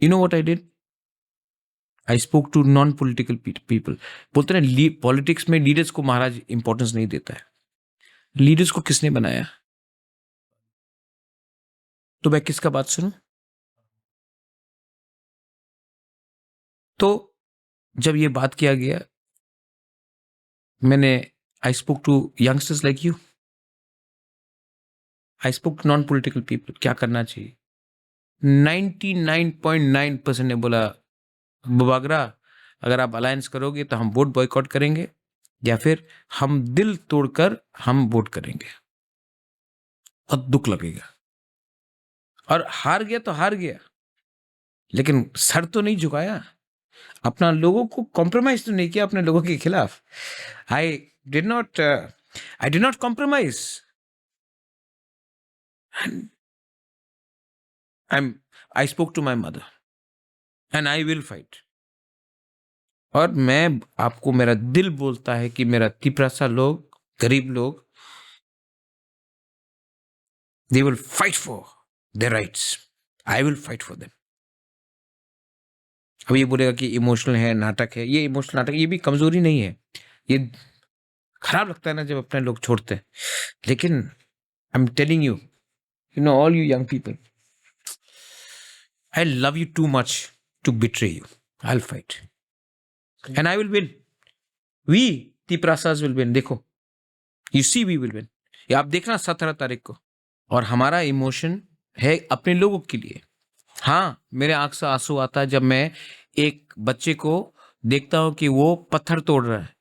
You know what I did? I spoke to non-political people. बोलते ना politics में leaders को महाराज इंपॉर्टेंस नहीं देता है. लीडर्स को किसने बनाया? तो मैं किसका बात सुनूं? तो जब ये बात किया गया, मैंने I spoke to youngsters like you. I spoke to non-political people. क्या करना चाहिए? 99.9% ने बोला, बुबागरा, अगर आप अलायंस करोगे तो हम वोट बॉयकॉट करेंगे या फिर हम दिल तोड़कर हम वोट करेंगे. और दुख लगेगा. और हार गया तो हार गया, लेकिन सर तो नहीं झुकाया. अपना लोगों को कॉम्प्रोमाइज तो नहीं किया अपने लोगों के खिलाफ. I did not compromise. I spoke to my mother and I will fight. और मैं आपको, मेरा दिल बोलता है कि मेरा तिपरासा लोग, गरीब लोग, they will fight for their rights. I will fight for them. अब ये बोलेगा कि इमोशनल है, नाटक है. ये इमोशनल नाटक, ये भी कमजोरी नहीं है. ये खराब लगता है ना जब अपने लोग छोड़ते हैं. लेकिन I am telling you, you know, all you young people, I love you too much to betray you. I'll fight. And I will win. We, Tiprasas will win. देखो, you see we will win. ये आप देखना 17 तारीख को. और हमारा emotion है अपने लोगों के लिए. हाँ, मेरे आंख से आंसू आता है जब मैं एक बच्चे को देखता हूं कि वो पत्थर तोड़ रहा है.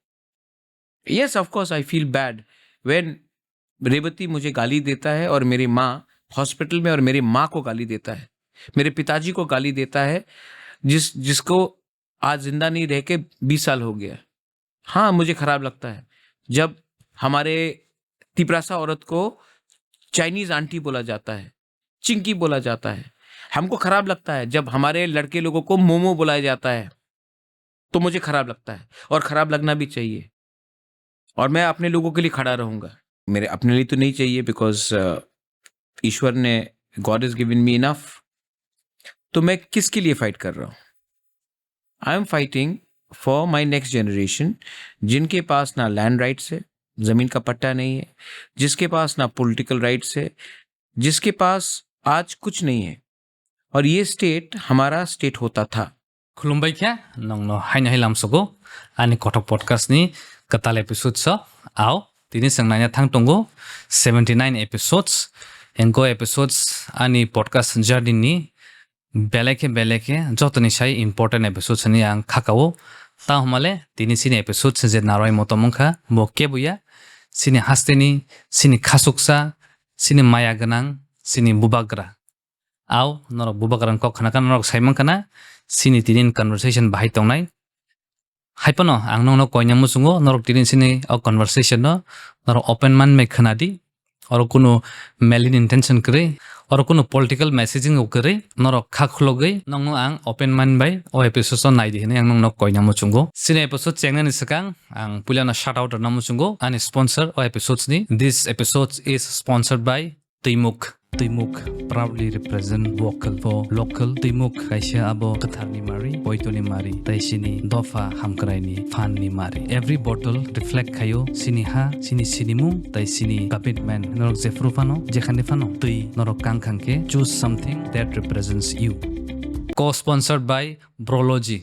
Yes, of course, I feel bad when Revati मुझे गाली देता है और मेरी माँ हॉस्पिटल में, और मेरी माँ को गाली देता है, मेरे पिताजी को गाली देता है, जिसको आज जिंदा नहीं रह के 20 साल हो गया. हाँ, मुझे खराब लगता है जब हमारे तिपरासा औरत को चाइनीज आंटी बोला जाता है, चिंकी बोला जाता है. हमको खराब लगता है जब हमारे लड़के लोगों को मोमो बुलाया जाता है. तो मुझे खराब लगता है, और खराब लगना भी चाहिए. और मैं अपने लोगों के लिए खड़ा रहूंगा. मेरे अपने लिए तो नहीं चाहिए, बिकॉज ईश्वर ने, God is given me enough. तो मैं किसके लिए फाइट कर रहा हूं? I am fighting for my next generation, जिनके पास ना लैंड राइट्स है, जमीन का पट्टा नहीं है, जिसके पास ना पॉलिटिकल राइट्स है, जिसके पास आज कुछ नहीं है. और ये स्टेट हमारा स्टेट होता था. खुलुमबाय क्या नंगनो हाइना हाइलाम सगो आनि कटक पडकास्ट नि कताल एपिसोड छ आओ तिनी संगनाया थांग तंगो 79 एपिसोड्स एंको एपिसोड्स आनि पडकास्ट जर्नी नि बेलेके जतनि साइ इम्पोर्टेन्ट एपिसोड्स नि आं खाकाओ ता हमले तिनी सिनि एपिसोड्स जे नाराय मतमंखा बके बुया सिनि हास्तेनि सिनि खासुकसा सिनि माया गनां सिनि बुबाग्रा आओ नरक बुबाग्रान को खनाका नरक साइमंखाना सिनि तिनिन कन्वर्सेशन बाहाय तंनाय हाइपनो आं नंनो कयना मुसुंगो नरक तिनिन सिनि अ कन्वर्सेशन न नरक ओपन मान मे खनादि और कुनो मेलिन इंटेंशन करे और कुनो पॉलिटिकल मैसेजिंग करे नरक खाखलगै नंनो आं ओपन मान बाय ओ एपिसोड नायदि हने आं नंनो कयना मुसुंगो सिनि एपिसोड चेंगनानि सकां आं पुलाना शाउट आउट न मुसुंगो आनि स्पॉन्सर ओ एपिसोड्स नि this episode is sponsored by Timuk. Timuk proudly represent vocal for local. Timuk kaisa abo kathar ni mari, boito ni mari, taisini dofa hamkrai ni fan ni mari. Every bottle reflect kayo sini ha, sini sinimu, taisini commitment. Norok jefru fano, jekhane fano. Tui norok kang kangke choose something that represents you. Co-sponsored by Brology.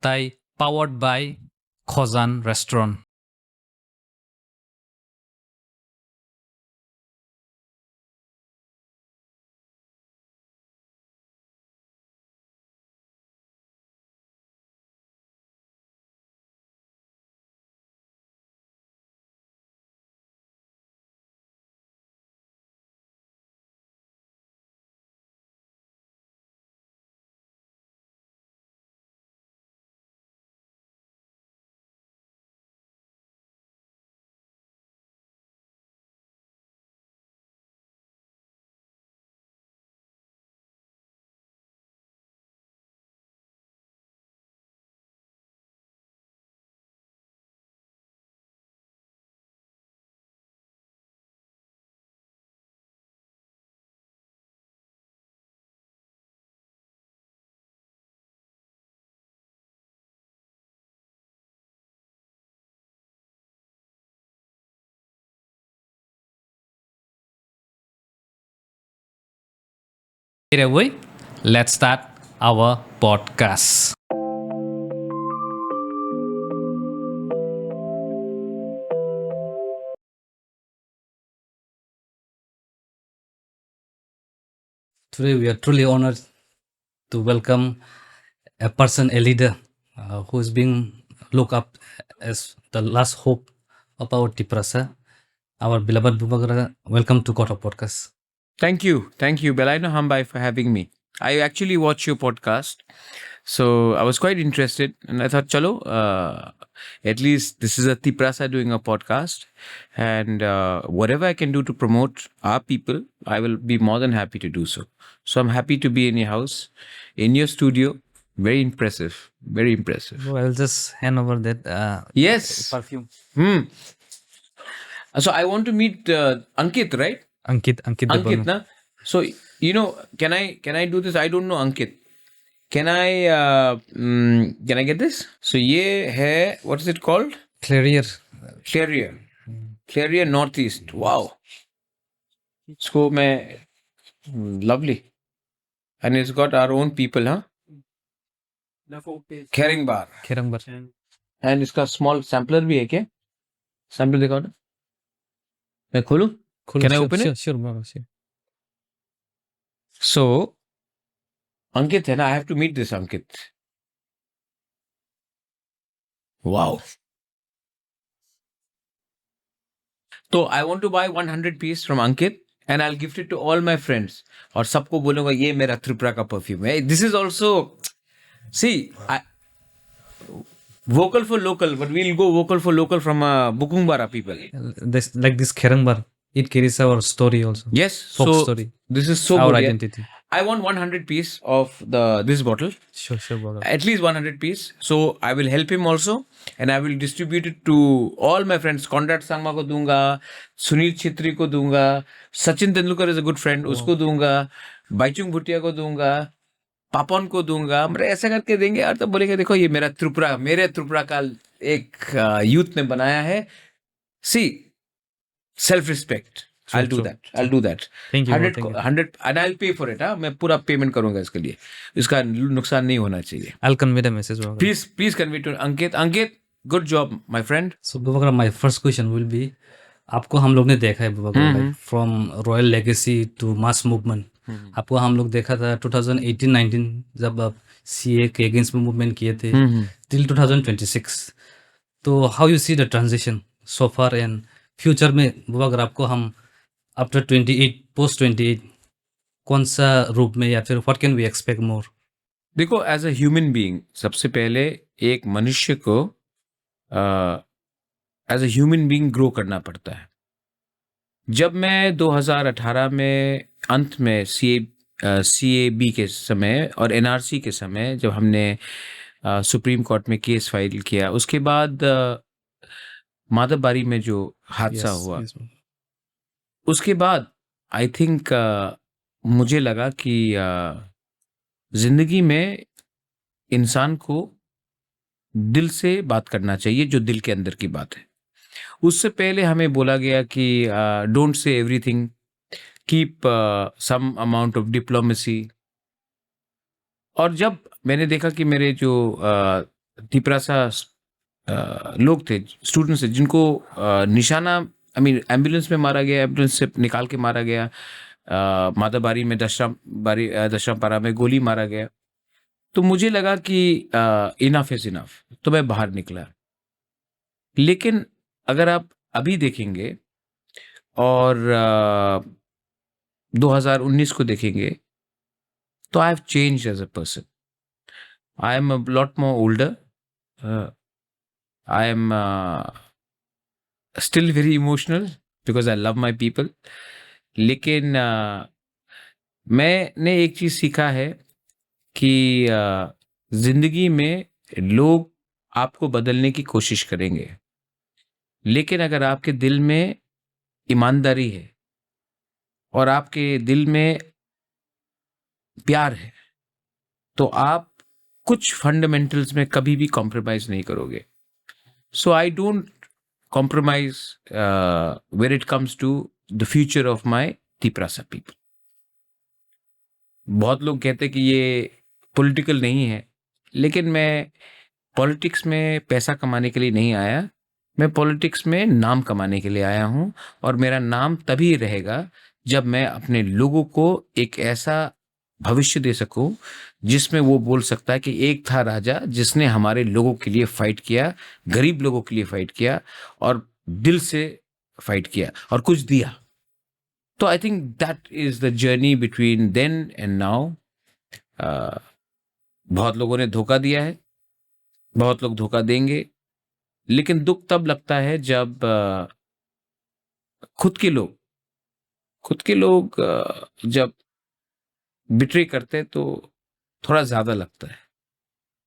তাই powered by Khozan Restaurant. Away, let's start our podcast. Today we are truly honored to welcome a person, a leader who is being looked up as the last hope of our Tiprasa, our beloved Bubagara. Welcome to Kota Podcast. Thank you, Belaino Hambai, for having me. I actually watch your podcast, so I was quite interested, and I thought, chalo, at least this is a Tiprasa doing a podcast, and whatever I can do to promote our people, I will be more than happy to do so. So I'm happy to be in your house, in your studio. Very impressive, very impressive. So I'll just hand over that Yes. perfume. So I want to meet Ankit, right? Ankit Ankit, Debbarma. na? So can I do this? I don't know Ankit. Can I get this? So ye hai, what is it called? Clarier. Clarier Northeast. Wow. इसको मैं lovely. And it's got our own people, huh? Caring bar. Kerangbar. And इसका small sampler भी है क्या? Sampler दिखाओ ना. मैं खोलूं? Can I open it? Sure, sure. So, Ankit है ना, I have to meet this Ankit. Wow. So, I want to buy 100 piece from Ankit and I'll gift it to all my friends. और सबको बोलूंगा ये मेरा त्रिपुरा का perfume है. This is also, see, vocal for local, but we'll go vocal for local from Bukungbara people. This Kerangbar, it carries our story also. Yes. Folk So, story. this is so Our good. yeah. identity. I want 100 piece of this bottle. Sure, Baba. At least 100 piece. So I will help him also, and I will distribute it to all my friends. Conrad Sangma ko दूंगा, Sunil Chhetri को दूंगा, Sachin Tendulkar is a good friend, उसको दूंगा, Baichung Bhutia को दूंगा, पापन को दूंगा. हम ऐसा करके देंगे और तब बोलेंगे देखो ये मेरे त्रिपुरा का एक यूथ ने बनाया है. See, self respect. I'll do that. Thank you. 100 and I'll pay for it. हाँ, मैं पूरा पेमेंट करूंगा इसके लिए. इसका नुकसान नहीं होना चाहिए. I'll convey the message. Baba. Please convey to Ankit. Ankit, good job, my friend. So, Baba, my first question will be, आपको हम लोग ने देखा है बाबा, like from royal legacy to mass movement. आपको हम लोग देखा था 2018-19 जब आप CA के अगेंस्ट में मूवमेंट किए थे till 2026. तो how you see the transition so far and future में बाबा अगर आपको हम after 28 post 28 कौन सा रूप में या फिर what can we expect more? देखो, एज अ ह्यूमन बीइंग सबसे पहले एक मनुष्य को as a human being grow करना पड़ता है. जब मैं 2018 में अंत में CAB के समय और NRC के समय जब हमने सुप्रीम कोर्ट में केस फाइल किया, उसके बाद माधवबारी में जो हादसा हुआ, Yes, Baba. उसके बाद आई थिंक मुझे लगा कि जिंदगी में इंसान को दिल से बात करना चाहिए, जो दिल के अंदर की बात है. उससे पहले हमें बोला गया कि don't say everything, keep some amount of diplomacy. और जब मैंने देखा कि मेरे जो तिपरासा लोग थे, स्टूडेंट्स थे, जिनको निशाना एम्बुलेंस में मारा गया, एम्बुलेंस से निकाल के मारा गया, मादाबारी में दशरामपारा में गोली मारा गया। तो मुझे लगा कि इनफ इज इनफ, तो मैं बाहर निकला। लेकिन अगर आप अभी देखेंगे और 2019 को देखेंगे, तो I have change as a person. I am a lot more older, I am still very emotional because I love my people. लेकिन मैंने एक चीज सीखा है कि जिंदगी में लोग आपको बदलने की कोशिश करेंगे, लेकिन अगर आपके दिल में ईमानदारी है और आपके दिल में प्यार है, तो आप कुछ फंडामेंटल्स में कभी भी कॉम्प्रोमाइज नहीं करोगे। So I don't compromise when it comes to the future of my Tiprasa people. बहुत लोग कहते कि ये पॉलिटिकल नहीं है, लेकिन मैं पॉलिटिक्स में पैसा कमाने के लिए नहीं आया, मैं पॉलिटिक्स में नाम कमाने के लिए आया हूँ। और मेरा नाम तभी रहेगा जब मैं अपने लोगों को एक ऐसा भविष्य दे सकूं जिसमें वो बोल सकता है कि एक था राजा जिसने हमारे लोगों के लिए फाइट किया, गरीब लोगों के लिए फाइट किया और दिल से फाइट किया और कुछ दिया। तो I think that is the journey between then and now. बहुत लोगों ने धोखा दिया है, बहुत लोग धोखा देंगे, लेकिन दुख तब लगता है जब खुद के लोग जब बिट्रे करते हैं तो थोड़ा ज्यादा लगता है।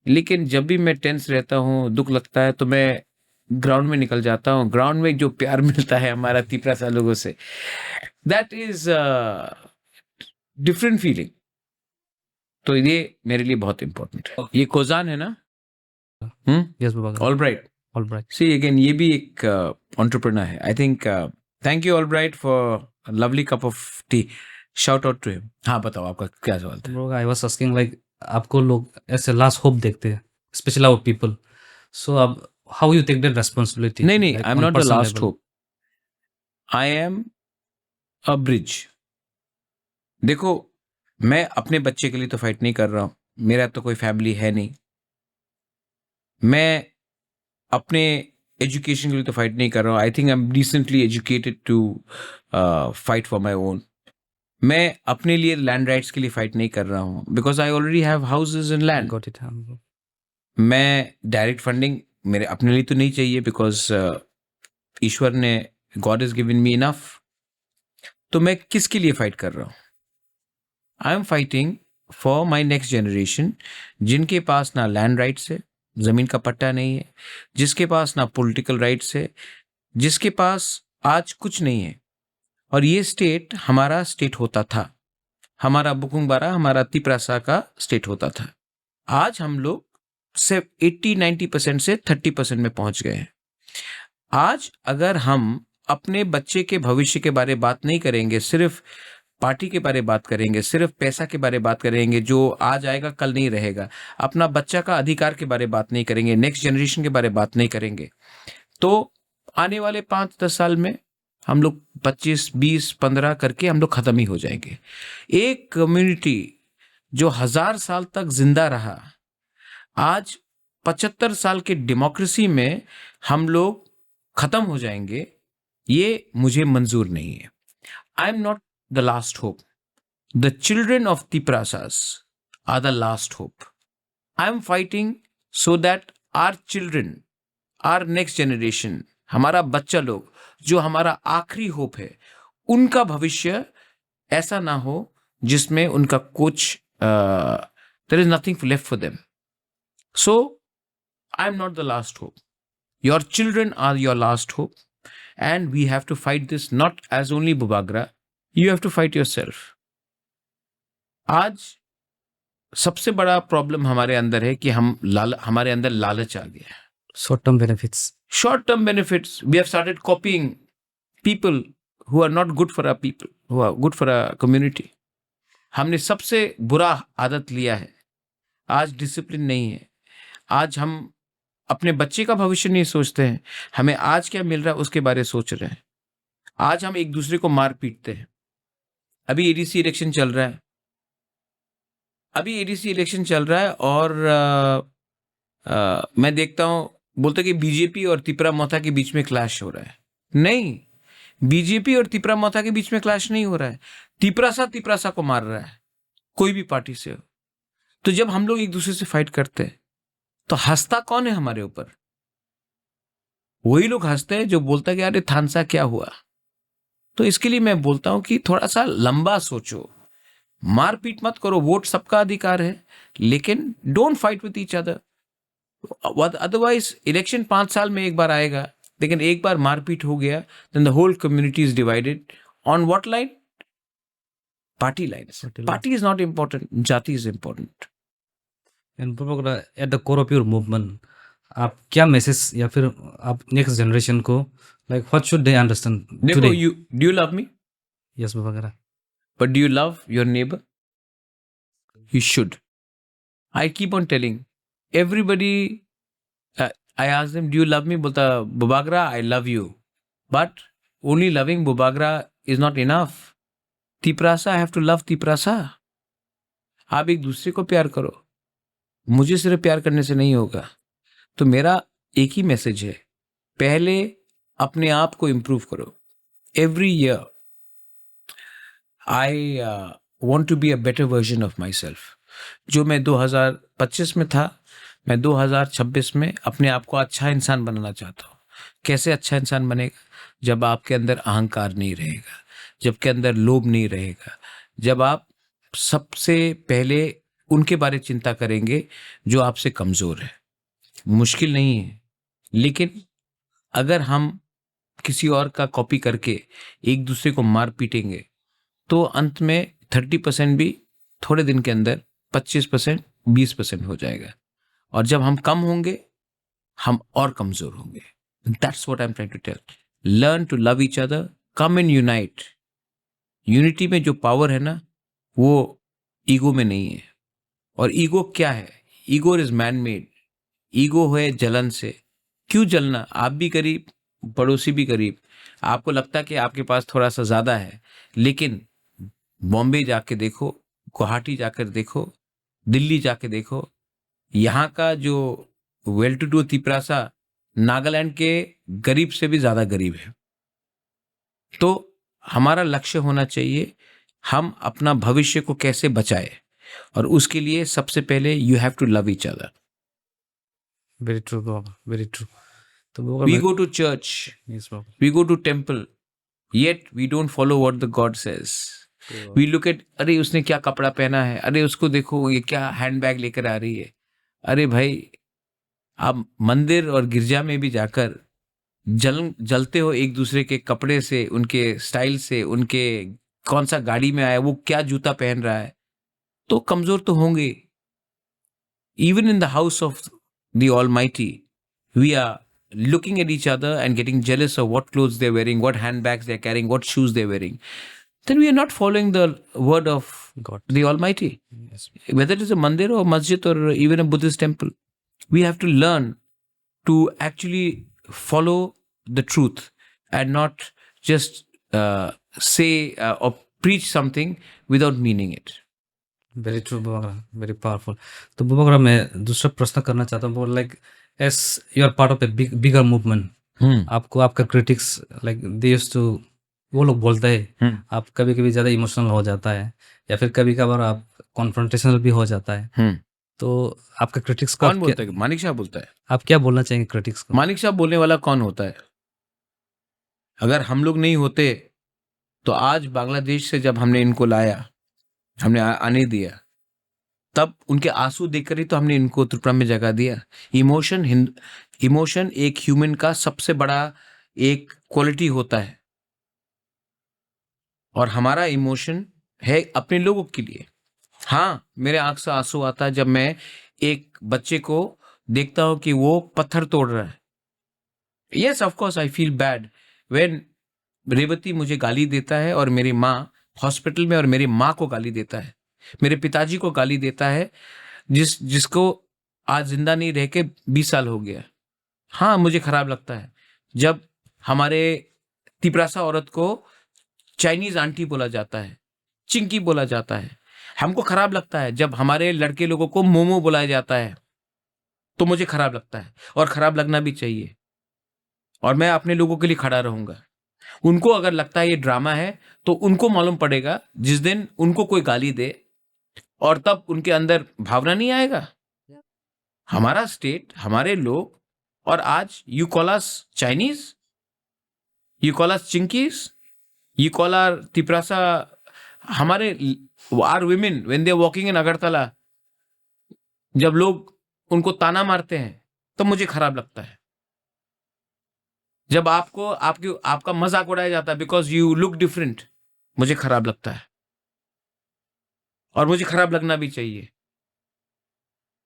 लेकिन जब भी मैं टेंस रहता हूँ, दुख लगता है, तो मैं ग्राउंड में निकल जाता हूँ। ग्राउंड में जो प्यार मिलता है हमारा तिपरासा लोगों से, दैट इज डिफरेंट फीलिंग। तो ये मेरे लिए बहुत इंपॉर्टेंट है। ये कोजान है ना? यस बाबा। Albright, Albright. सी अगेन, ये भी एक एंटरप्रेन्योर है। I think thank you Albright for lovely cup of tea. Shout out to him. हाँ, बताओ आपका क्या सवाल था? Bro, I was asking like आपको लोग ऐसे लास्ट होप देखते हैं, स्पेशली आवर पीपल, सो अब how you take that responsibility? नहीं, I am not the last hope, I am a bridge. देखो, मैं अपने बच्चे के लिए तो फाइट नहीं कर रहा हूं, मेरा तो कोई फैमिली है नहीं। मैं अपने एजुकेशन के लिए तो फाइट नहीं कर रहा हूं। I think I am decently educated to fight for my own. मैं अपने लिए लैंड राइट्स के लिए फाइट नहीं कर रहा हूं, because I already have houses in land. Got it. मैं डायरेक्ट फंडिंग मेरे अपने लिए तो नहीं चाहिए, बिकॉज ईश्वर ने, God is given me enough. तो मैं किसके लिए फाइट कर रहा हूं? I am fighting for my next generation, जिनके पास ना लैंड राइट्स है, जमीन का पट्टा नहीं है, जिसके पास ना पॉलिटिकल राइट्स है, जिसके पास आज कुछ नहीं है। और ये स्टेट हमारा स्टेट होता था, हमारा बुकुंगबारा, हमारा तिपरासा का स्टेट होता था। आज हम लोग सिर्फ 80-90% से 30% में पहुंच गए हैं। आज अगर हम अपने बच्चे के भविष्य के बारे में बात नहीं करेंगे, सिर्फ पार्टी के बारे में बात करेंगे, सिर्फ पैसा के बारे में बात करेंगे, जो आज आएगा कल नहीं रहेगा, अपना बच्चा का अधिकार के बारे में बात नहीं करेंगे, नेक्स्ट जनरेशन के बारे में बात नहीं करेंगे, तो आने वाले 5-10 साल में हम लोग 25, 20, 15 करके हम लोग खत्म ही हो जाएंगे। एक कम्युनिटी जो 1000 साल तक जिंदा रहा, आज 75 साल के डेमोक्रेसी में हम लोग खत्म हो जाएंगे, ये मुझे मंजूर नहीं है। आई am not the last hope. The children of Tiprasas are the last hope. I am fighting so that our children, our next generation, हमारा बच्चा लोग, जो हमारा आखिरी होप है, उनका भविष्य ऐसा ना हो जिसमें उनका कुछ there is nothing left for them. So I am not the last hope. Your children are your last hope, and we have to fight this not as only Bubagra. You have to fight yourself. आज सबसे बड़ा problem हमारे अंदर है कि हमारे अंदर लालच आ गया है। Short term benefits we have started copying people who are not good for our people, who are good for our community. हमने सबसे बुरा आदत लिया है। आज डिसिप्लिन नहीं है। आज हम अपने बच्चे का भविष्य नहीं सोचते हैं, हमें आज क्या मिल रहा है उसके बारे में सोच रहे हैं। आज हम एक दूसरे को मार पीटते हैं। अभी एडीसी इलेक्शन चल रहा है, और मैं देखता हूँ बोलते कि बीजेपी और तिपरा मोथा के बीच में क्लैश हो रहा है। नहीं, बीजेपी और तिपरा मोथा के बीच में क्लैश नहीं हो रहा है। तिपरासा को मार रहा है, कोई भी पार्टी से हो। तो जब हम लोग एक दूसरे से फाइट करते हैं तो हंसता कौन है हमारे ऊपर? वही लोग हंसते हैं जो बोलता है कि अरे थानसा क्या हुआ। तो इसके लिए मैं बोलता हूं कि थोड़ा सा लंबा सोचो, मारपीट मत करो। वोट सबका अधिकार है, लेकिन don't fight with each other. Otherwise election 5 साल में एक बार आएगा, लेकिन एक बार मारपीट हो गया, then the whole community is divided on what line? Party lines. Party is not important, जाति is important. And at the core of your movement आप क्या मैसेज या फिर आप नेक्स्ट जनरेशन को like what should they understand देखो, today? Do you love me? Yes बाबा करा। But do you love your neighbor? You should. I keep on telling everybody. I ask them, "Do you love me?" Bolta Bubagra, I love you. But only loving Bubagra is not enough. Tiprasa, I have to love Tiprasa. आप एक दूसरे को प्यार करो। मुझे सिर्फ प्यार करने से नहीं होगा। तो मेरा एक ही मैसेज है, पहले अपने आप को इम्प्रूव करो। Every year I want to be a better version of myself. जो मैं 2025 में था, मैं 2026 में अपने आप को अच्छा इंसान बनाना चाहता हूँ। कैसे अच्छा इंसान बनेगा? जब आपके अंदर अहंकार नहीं रहेगा, जब के अंदर लोभ नहीं रहेगा, जब आप सबसे पहले उनके बारे चिंता करेंगे जो आपसे कमज़ोर है। मुश्किल नहीं है, लेकिन अगर हम किसी और का कॉपी करके एक दूसरे को मार पीटेंगे तो अंत में 30% भी थोड़े दिन के अंदर 25%, 20% हो जाएगा। और जब हम कम होंगे, हम और कमजोर होंगे। That's what I am trying to tell. Learn to love each other, come and unite. Unity में जो पावर है ना, वो ईगो में नहीं है। और ईगो क्या है? Ego is man made. Ego है जलन से। क्यों जलना? आप भी गरीब, पड़ोसी भी गरीब। आपको लगता है कि आपके पास थोड़ा सा ज्यादा है, लेकिन बॉम्बे जाके देखो, गुवाहाटी जाकर देखो, दिल्ली जाके देखो, यहाँ का जो well to do Tiprasa Nagaland के गरीब से भी ज्यादा गरीब है। तो हमारा लक्ष्य होना चाहिए हम अपना भविष्य को कैसे बचाए, और उसके लिए सबसे पहले you have to love each other. Very true बाबा, वेरी ट्रू। तो we go to church, yes बाबा, we go to temple, yet we don't follow what the god says. We look at, अरे उसने क्या कपड़ा पहना है, अरे उसको देखो ये क्या हैंडबैग लेकर आ रही है। अरे भाई, आप मंदिर और गिरजा में भी जाकर जलते हो एक दूसरे के कपड़े से, उनके स्टाइल से, उनके कौन सा गाड़ी में आया, वो क्या जूता पहन रहा है। तो कमजोर तो होंगे। Even in the house of the almighty we are looking at each other and getting jealous of what clothes they're wearing, what handbags they're carrying, what shoes they're wearing. Then we are not following the word of God, the Almighty. yes. Whether it is a mandir or masjid or even a Buddhist temple, we have to learn to actually follow the truth and not just say or preach something without meaning it. Very true बाबा, very powerful. तो बाबा मैं दूसरा प्रश्न करना चाहता हूँ, like as you are part of a bigger movement, आपको आपका critics like they used to, वो लोग बोलते हैं आप कभी कभी ज़्यादा इमोशनल हो जाता है, या फिर कभी कभार आप कॉन्फ्रंटेशनल भी हो जाता है। तो आपका क्रिटिक्स को कौन बोलता है? मानिक शाह बोलता है। आप क्या बोलना चाहेंगे क्रिटिक्स को? मानिक शाह बोलने वाला कौन होता है? अगर हम लोग नहीं होते तो आज बांग्लादेश से जब हमने इनको लाया, हमने आने दिया, तब उनके आंसू देखकर ही तो हमने इनको त्रिपुरा में जगह दिया। इमोशन एक ह्यूमन का सबसे बड़ा एक क्वालिटी होता है, और हमारा इमोशन है अपने लोगों के लिए। हाँ, मेरे आंख से आंसू आता है जब मैं एक बच्चे को देखता हूं कि वो पत्थर तोड़ रहा है। Yes, of course I feel bad when Revati मुझे गाली देता है और मेरी माँ हॉस्पिटल में, और मेरी माँ को गाली देता है, मेरे पिताजी को गाली देता है, जिसको आज जिंदा नहीं रह के 20 साल हो गया। हाँ, मुझे खराब लगता है जब हमारे तिपरासा औरत को चाइनीज आंटी बोला जाता है, चिंकी बोला जाता है। हमको खराब लगता है जब हमारे लड़के लोगों को मोमो बुलाया जाता है, तो मुझे खराब लगता है और खराब लगना भी चाहिए। और मैं अपने लोगों के लिए खड़ा रहूंगा। उनको अगर लगता है ये ड्रामा है, तो उनको मालूम पड़ेगा जिस दिन उनको कोई गाली दे, और तब उनके अंदर भावना नहीं आएगा। हमारा स्टेट, हमारे लोग, और आज you call us Chinese, you call us chinkies, you call our Tiprasa. हमारे our women when they walking in Agartala, जब लोग उनको ताना मारते हैं, तो मुझे खराब लगता है। जब आपको आपका मजाक उड़ाया जाता है बिकॉज यू लुक डिफरेंट, मुझे खराब लगता है और मुझे खराब लगना भी चाहिए।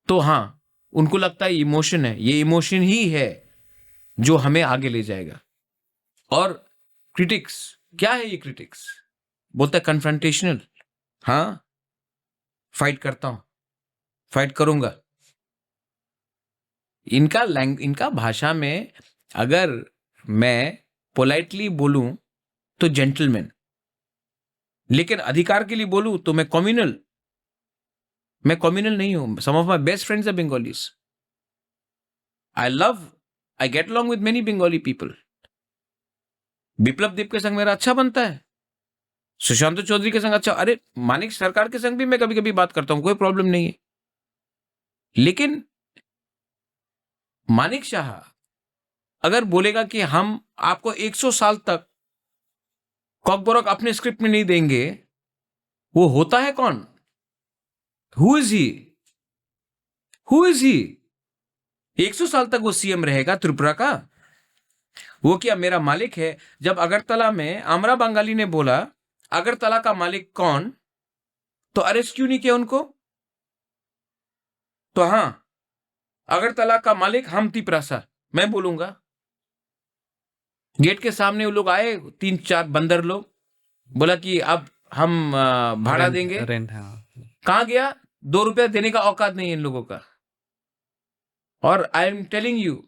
तो हाँ, उनको लगता है इमोशन है, ये इमोशन ही है जो हमें आगे ले जाएगा। और क्रिटिक्स, क्या है ये क्रिटिक्स? बोलता है कन्फ्रंटेशनल। हाँ, फाइट करता हूं, फाइट करूंगा। इनका भाषा में अगर मैं पोलाइटली बोलूं तो जेंटलमैन, लेकिन अधिकार के लिए बोलूं तो मैं कम्युनल नहीं हूं। Some of my best friends are Bengalis. I get along with many Bengali people. Biplab Deb के संग मेरा अच्छा बनता है, सुशांत चौधरी के संग अच्छा, अरे मानिक सरकार के संग भी मैं कभी कभी बात करता हूं, कोई प्रॉब्लम नहीं है। लेकिन मानिक शाह अगर बोलेगा कि हम आपको 100 साल तक कॉकबोरक अपने स्क्रिप्ट में नहीं देंगे, वो होता है कौन? Who is he? 100 साल तक वो सीएम रहेगा त्रिपुरा का? वो क्या मेरा मालिक है? जब अगरतला में आमरा बंगाली ने बोला अगरतला का मालिक कौन, तो अरेस्ट क्यों नहीं किया उनको? तो हां, अगरतला का मालिक हम तिपरासा, मैं बोलूंगा। गेट के सामने वो लोग आए, 3-4 बंदर लोग, बोला कि अब हम भाड़ा देंगे। रेंट, हाँ। कहां गया? 2 रुपया देने का औकात नहीं है इन लोगों का। और आई एम टेलिंग यू,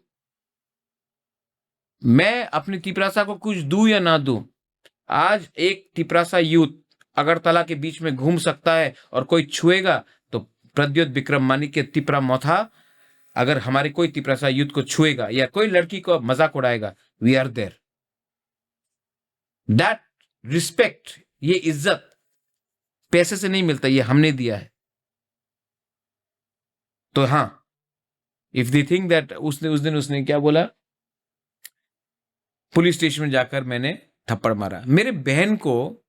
मैं अपनी तिपरासा को कुछ दूं या ना दूं, आज एक तिपरासा यूथ अगरतला के बीच में घूम सकता है और कोई छुएगा तो प्रद्योत विक्रम मानिक के तिपरा मौथा, अगर हमारे कोई तिपरासा यूथ को छुएगा या कोई लड़की को मजाक उड़ाएगा, we are there. That respect, ये इज्जत पैसे से नहीं मिलता, ये हमने दिया है। तो हां, इफ दे थिंक दैट, उस दिन उसने क्या बोला, पुलिस स्टेशन में जाकर मैंने थप्पड़ मारा। मेरे बहन को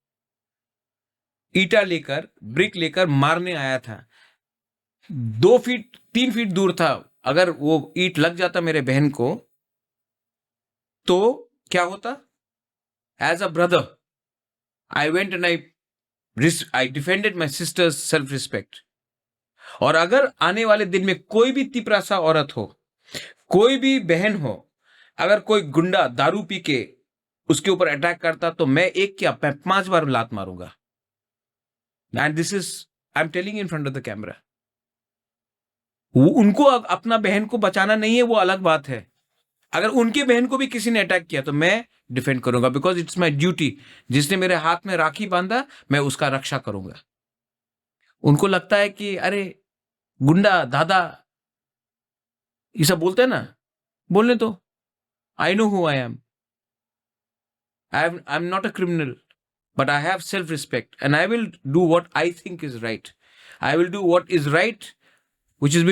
ईटा लेकर, ब्रिक लेकर मारने आया था। 2 फीट 3 फीट दूर था। अगर वो ईट लग जाता मेरे बहन को, तो क्या होता? As a brother I went and I defended my sisters self respect. और अगर आने वाले दिन में कोई भी तिपरासा औरत हो, कोई भी बहन हो, अगर कोई गुंडा दारू पी के उसके ऊपर अटैक करता, तो मैं एक क्या 5 बार लात मारूंगा। And this is, I am telling in front of the camera. उनको अपना बहन को बचाना नहीं है, वो अलग बात है। अगर उनके बहन को भी किसी ने अटैक किया तो मैं डिफेंड करूंगा, बिकॉज इट्स माई ड्यूटी। जिसने मेरे हाथ में राखी बांधा, मैं उसका रक्षा करूंगा। उनको लगता है कि अरे गुंडा दादा ये सब बोलते हैं ना, बोलने दो। I know who I am. I am not a criminal, but I have self respect and I will do what I think is right. I will do what is right, which has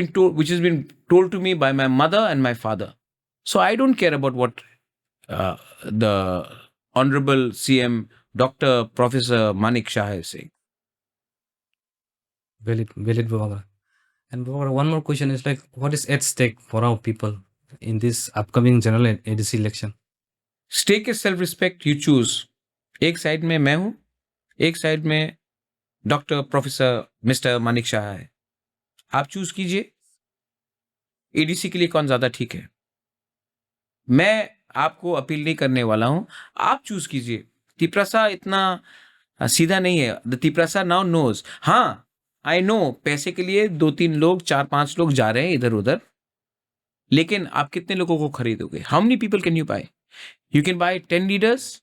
been told to me by my mother and my father. So I don't care about what the Honorable CM Dr. Professor Manik Shah is saying. Valid, Babagar. And Babagar, one more question is like, what is at stake for our people in this upcoming general ADC election? Stake is self respect. You choose. एक side में मैं हूं, एक side में doctor professor mister Manik Shah है। आप choose कीजिए ADC के लिए कौन ज्यादा ठीक है। मैं आपको अपील नहीं करने वाला हूं, आप चूज कीजिए। तिपरासा इतना सीधा नहीं है। The Tiprasa now knows. हाँ, आई नो पैसे के लिए 2-3 लोग, 4-5 लोग जा रहे हैं इधर उधर, लेकिन आप कितने लोगों को खरीदोगे? How many people can you buy? You can buy 10 leaders,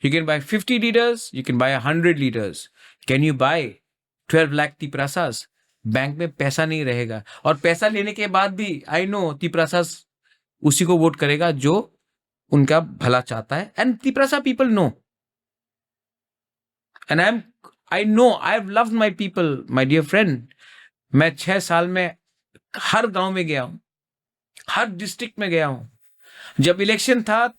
you can buy 50 leaders, you can buy 100 leaders. Can you buy 12 lakh Tiprasas? Bank में पैसा नहीं रहेगा, और पैसा लेने के बाद भी आई नो तिपरासास उसी को वोट करेगा जो उनका भला चाहता है। And Tiprasa people know, and I know, I have loved my people, my dear friend. मैं 6 साल में हर गांव में गया हूं, हर डिस्ट्रिक्ट में गया हूं। जब इलेक्शन था,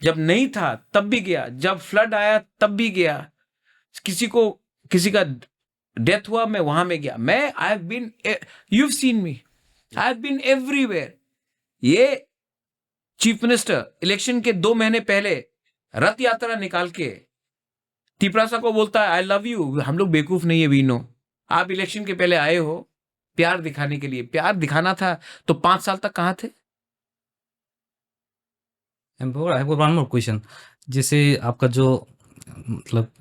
जब नहीं था तब भी गया, जब फ्लड आया तब भी गया, किसी का डेथ हुआ मैं वहां में गया। मैं I have been, you have seen me, I have been everywhere. ये चीफ मिनिस्टर इलेक्शन के 2 महीने पहले रथ यात्रा निकाल के तिपरासा को बोलता है आई लव यू। हम लोग बेवकूफ नहीं है, वी नो। आप इलेक्शन के पहले आए हो प्यार दिखाने के लिए, प्यार दिखाना था तो 5 साल तक कहां थे? I have one more question. जैसे आपका जो मतलब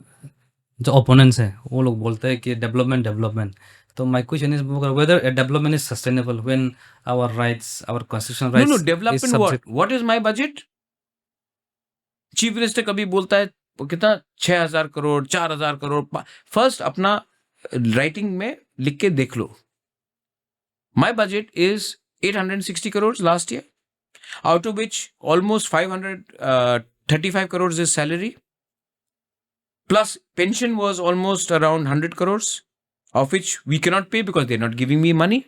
जो ओपोनेंट्स हैं वो लोग बोलते हैं कि डेवलपमेंट डेवलपमेंट, तो my question is whether a development is sustainable when our rights, our constitutional no rights no, is development subject. What is my budget? Chief minister कभी बोलता है वो कितना 6,000 करोड़, 4,000 करोड़। फर्स्ट अपना राइटिंग में लिख के देख लो। My budget is 860 crore last year, out of which almost 535 crores is salary, plus pension was almost around 100 crores, of which we cannot pay because they're not giving me money.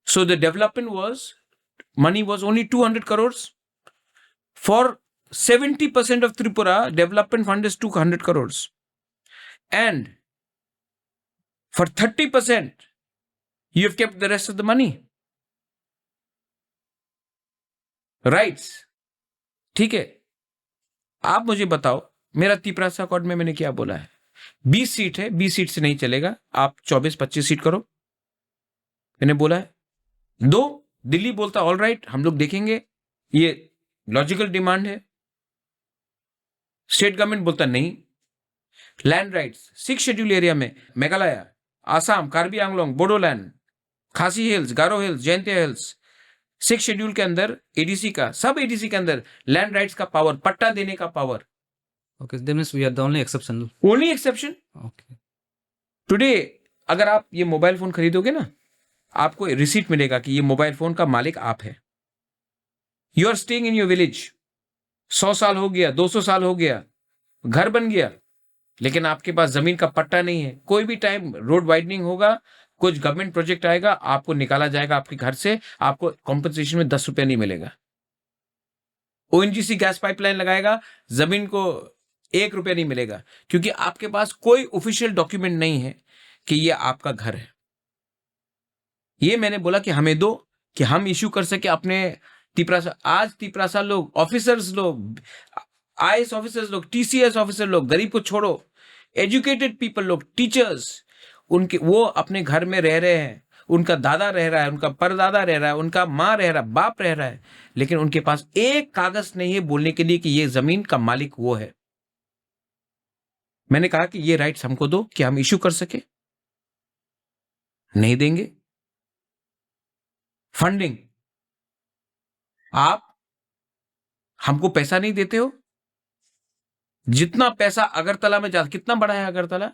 So the development money was only 200 crores. For 70% of Tripura, development fund is 200 crores. And for 30%, you have kept the rest of the money. Rights, ठीक है। आप मुझे बताओ, मेरा Tiprasa accord में मैंने क्या बोला है? 20 सीट है, 20 सीट से नहीं चलेगा, आप 24-25 सीट करो, मैंने बोला है। 2 दिल्ली बोलता ऑल राइट, हम लोग देखेंगे, ये लॉजिकल डिमांड है। स्टेट गवर्नमेंट बोलता नहीं। लैंड राइट्स 6 शेड्यूल एरिया में मेघालय, आसाम, कार्बी आंगलोंग, बोडोलैंड, खासी हिल्स, गारो हिल्स, जयंतिया हिल्स, 6 शेड्यूल के अंदर एडीसी का, सब एडीसी के अंदर लैंड राइट्स का पावर, पट्टा देने का power. Okay, that means we are the only exception. Only exception. Okay. Today अगर आप ये मोबाइल फोन खरीदोगे ना, आपको रिसीट मिलेगा कि ये मोबाइल फोन का मालिक आप है। You are staying in your village, 100 साल हो गया, 200 साल हो गया, घर बन गया, लेकिन आपके पास जमीन का पट्टा नहीं है। कोई भी टाइम रोड वाइडनिंग होगा, कुछ गवर्नमेंट प्रोजेक्ट आएगा, आपको निकाला जाएगा आपके घर से, आपको कॉम्पनसेशन में 10 रुपया नहीं मिलेगा। ओएनजीसी गैस पाइपलाइन लगाएगा, जमीन को 1 रुपया नहीं मिलेगा, क्योंकि आपके पास कोई ऑफिशियल डॉक्यूमेंट नहीं है कि ये आपका घर है। ये मैंने बोला कि हमें दो, कि हम इश्यू कर सके अपने तिपरासा। आज तिपरासा लोग, ऑफिसर्स लोग, आईएएस ऑफिसर्स लोग, टीसीएस ऑफिसर लोग, गरीब को छोड़ो, एजुकेटेड पीपल लोग, टीचर्स, उनके वो अपने घर में रह रहे हैं, उनका दादा रह रहा है, उनका परदादा रह रहा है, उनका माँ रह रहा है, बाप रह रहा है, लेकिन उनके पास एक कागज नहीं है बोलने के लिए कि ये जमीन का मालिक वो है। मैंने कहा कि ये राइट्स हमको दो कि हम इश्यू कर सके। नहीं देंगे। फंडिंग, आप हमको पैसा नहीं देते हो। जितना पैसा अगरतला में जाता, कितना बड़ा है Agartala?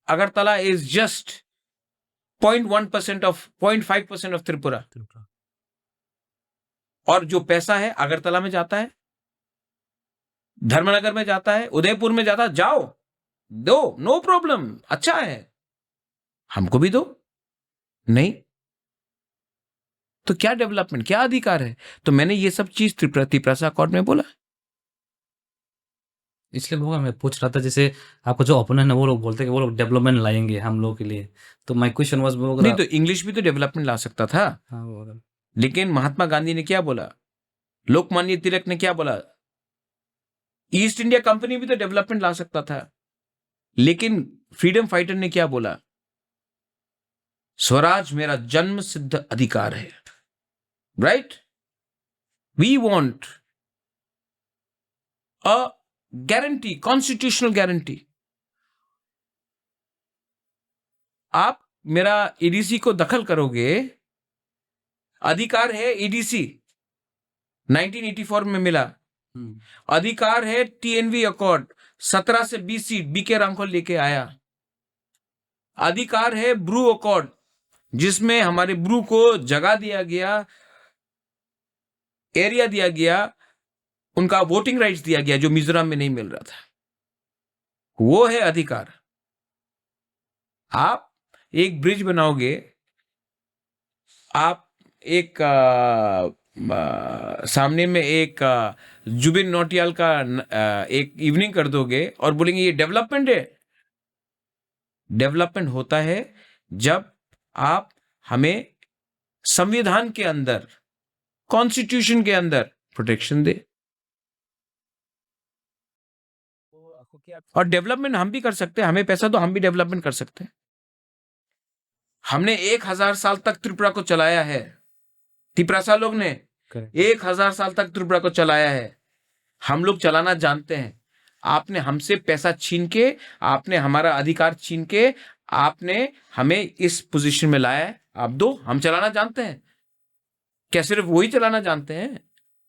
Agartala is just 0.1% of 0.5% of Tripura, और जो पैसा है अगरतला में जाता है, धर्मनगर में जाता है, उदयपुर में जाता है, जाओ दो, नो प्रॉब्लम, अच्छा है, हमको भी दो। नहीं तो क्या डेवलपमेंट, क्या अधिकार है? तो मैंने ये सब चीज तिपरासा अकॉर्ड में बोला। इसलिए होगा, मैं पूछ रहा था, जैसे आपको जो ओपोनेंट है वो लोग बोलते हैं कि वो लोग डेवलपमेंट लाएंगे हम लोग के लिए, तो माय क्वेश्चन वाज वो नहीं तो इंग्लिश भी तो डेवलपमेंट ला सकता था। हाँ वो लेकिन महात्मा गांधी ने क्या बोला, लोकमान्य तिलक ने क्या बोला, ईस्ट इंडिया कंपनी भी तो डेवलपमेंट ला सकता था। लेकिन फ्रीडम फाइटर ने क्या बोला, स्वराज मेरा जन्म सिद्ध अधिकार है। Right, we want a guarantee, constitutional guarantee. आप मेरा एडीसी को दखल करोगे, अधिकार है ईडीसी 1984 में मिला, अधिकार है टीएनवी अकॉर्ड 17 से 20 सीट बीके रामखोल लेके आया, अधिकार है ब्रू अकॉर्ड जिसमें हमारे ब्रू को जगह दिया गया, एरिया दिया गया, उनका वोटिंग राइट्स दिया गया जो मिजोरम में नहीं मिल रहा था। वो है अधिकार। आप एक ब्रिज बनाओगे, आप एक सामने में एक जुबिन नौटियाल का एक इवनिंग कर दोगे और बोलेंगे ये डेवलपमेंट है। डेवलपमेंट होता है जब आप हमें संविधान के अंदर, कॉन्स्टिट्यूशन के अंदर प्रोटेक्शन दे। और डेवलपमेंट हम भी कर सकते हैं, हमें पैसा तो हम भी डेवलपमेंट कर सकते हैं। हमने 1000 साल तक त्रिपुरा को चलाया है, तिपरासा लोग ने 1000 साल तक त्रिपुरा को चलाया है। हम लोग चलाना जानते हैं। आपने हमसे पैसा छीन के, आपने हमारा अधिकार छीन के, आपने हमें इस पोजीशन में लाया है। आप दो, हम चलाना जानते हैं। क्या सिर्फ वही चलाना जानते हैं?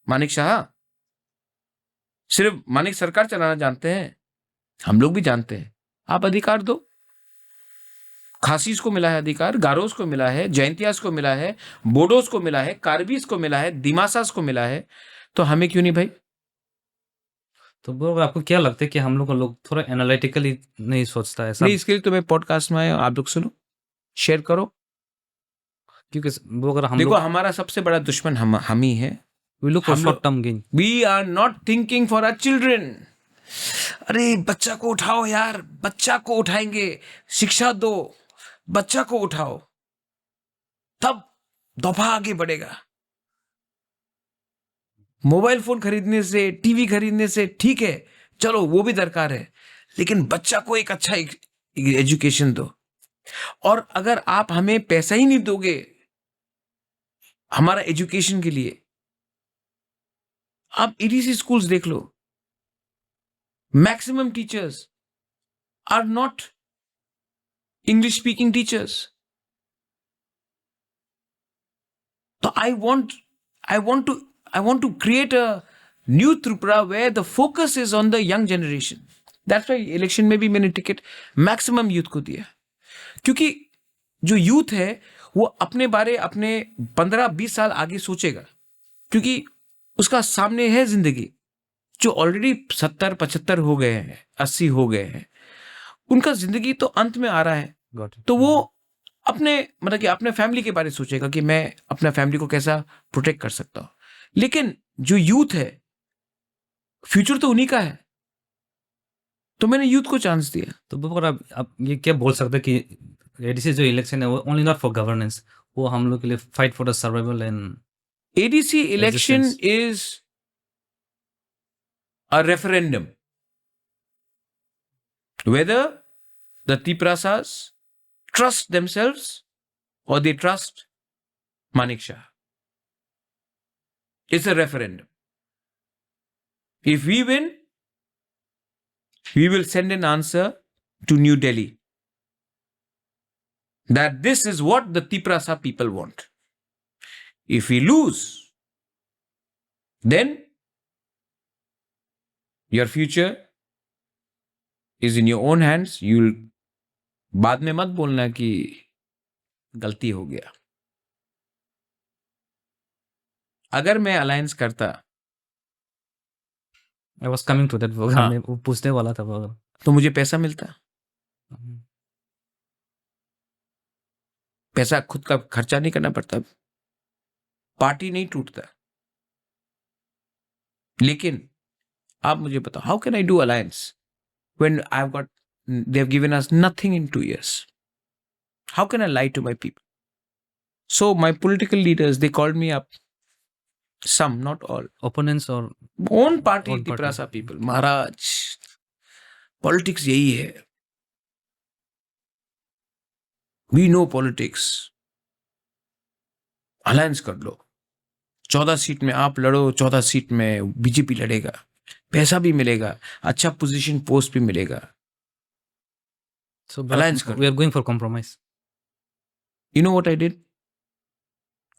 मानिक शाह सिर्फ मानिक सरकार चलाना जानते हैं? हम लोग भी जानते हैं। आप अधिकार दो। खासीस को मिला है अधिकार, गारोस को मिला है, जयंतियास को मिला है, बोडोस को मिला है, कार्बीस को मिला है, दिमासास को मिला है, तो हमें क्यों नहीं भाई? तो ब्रो आपको क्या लगता है कि हम लोग थोड़ा एनालिटिकली नहीं सोचता है? नहीं, इसके लिए तुम्हें पॉडकास्ट में आए, आप लोग सुनो, शेयर करो। क्योंकि वो अगर हम देखो, हमारा सबसे बड़ा दुश्मन हम ही है। We look for short term gain. We are not thinking for our children. अरे बच्चा को उठाओ यार, बच्चा को उठाएंगे, शिक्षा दो, बच्चा को उठाओ, तब दफा आगे बढ़ेगा। मोबाइल फोन खरीदने से, टीवी खरीदने से ठीक है, चलो वो भी दरकार है, लेकिन बच्चा को एक अच्छा एजुकेशन दो। और अगर आप हमें पैसा ही नहीं दोगे हमारा एजुकेशन के लिए, आप ईडीसी स्कूल्स देख लो, maximum teachers are not English speaking teachers. So I want to create a new Tripura where the focus is on the young generation. That's why election में भी मैंने टिकट मैक्सिमम यूथ को दिया, क्योंकि जो youth है वो अपने बारे अपने 15-20 साल आगे सोचेगा, क्योंकि उसका सामने है जिंदगी। जो ऑलरेडी 70-75 हो गए हैं, 80 हो गए हैं, उनका जिंदगी तो अंत में आ रहा है। तो वो अपने मतलब कि अपने फैमिली के बारे में सोचेगा कि मैं अपना फैमिली को कैसा प्रोटेक्ट कर सकता हूं। लेकिन जो यूथ है, फ्यूचर तो उन्हीं का है, तो मैंने यूथ को चांस दिया। तो बकर आप ये क्या बोल सकते हैं कि एडीसी जो इलेक्शन है वो ओनली नॉट फॉर गवर्नेंस, वो हम लोग के लिए fight for the survival and ADC election is a referendum whether the Tiprasas trust themselves or they trust Manik Shah. It's a referendum. If we win, we will send an answer to New Delhi that this is what the Tiprasa people want. If we lose, then your future is in your own hands. You'll बाद में मत बोलना कि गलती हो गया। अगर मैं अलायंस करता, I was coming to that, मैं वो पूछने वाला था, तो मुझे पैसा मिलता, पैसा खुद का खर्चा नहीं करना पड़ता, पार्टी नहीं टूटता। लेकिन आप मुझे बताओ, how can I do alliance when they have given us nothing in 2 years? How can I lie to my people? So my political leaders, they called me up, some, not all, opponents or own party Tiprasa people, Maharaj politics यही है, we know politics, alliance कर लो, 14 seat में आप लड़ो, 14 seat में BJP लड़ेगा, पैसा भी मिलेगा, अच्छा पोजीशन पोस्ट भी मिलेगा। So we are going for compromise. You know what I did?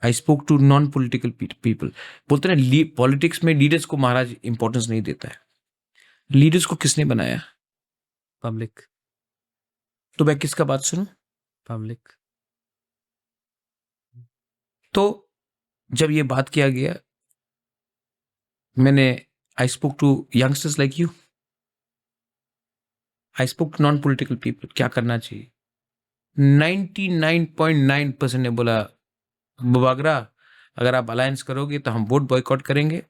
I spoke to non political people. बोलते ना पॉलिटिक्स में लीडर्स को महाराज इंपॉर्टेंस नहीं देता है. लीडर्स को किसने बनाया? पब्लिक. तो मैं किसका बात सुनूं? पब्लिक. तो जब ये बात किया गया, मैंने I spoke to youngsters like you, I spoke to non political people. क्या करना चाहिए? 99.9% ने बोला, बुबागरा अगर आप अलायंस करोगे तो हम वोट बॉयकॉट करेंगे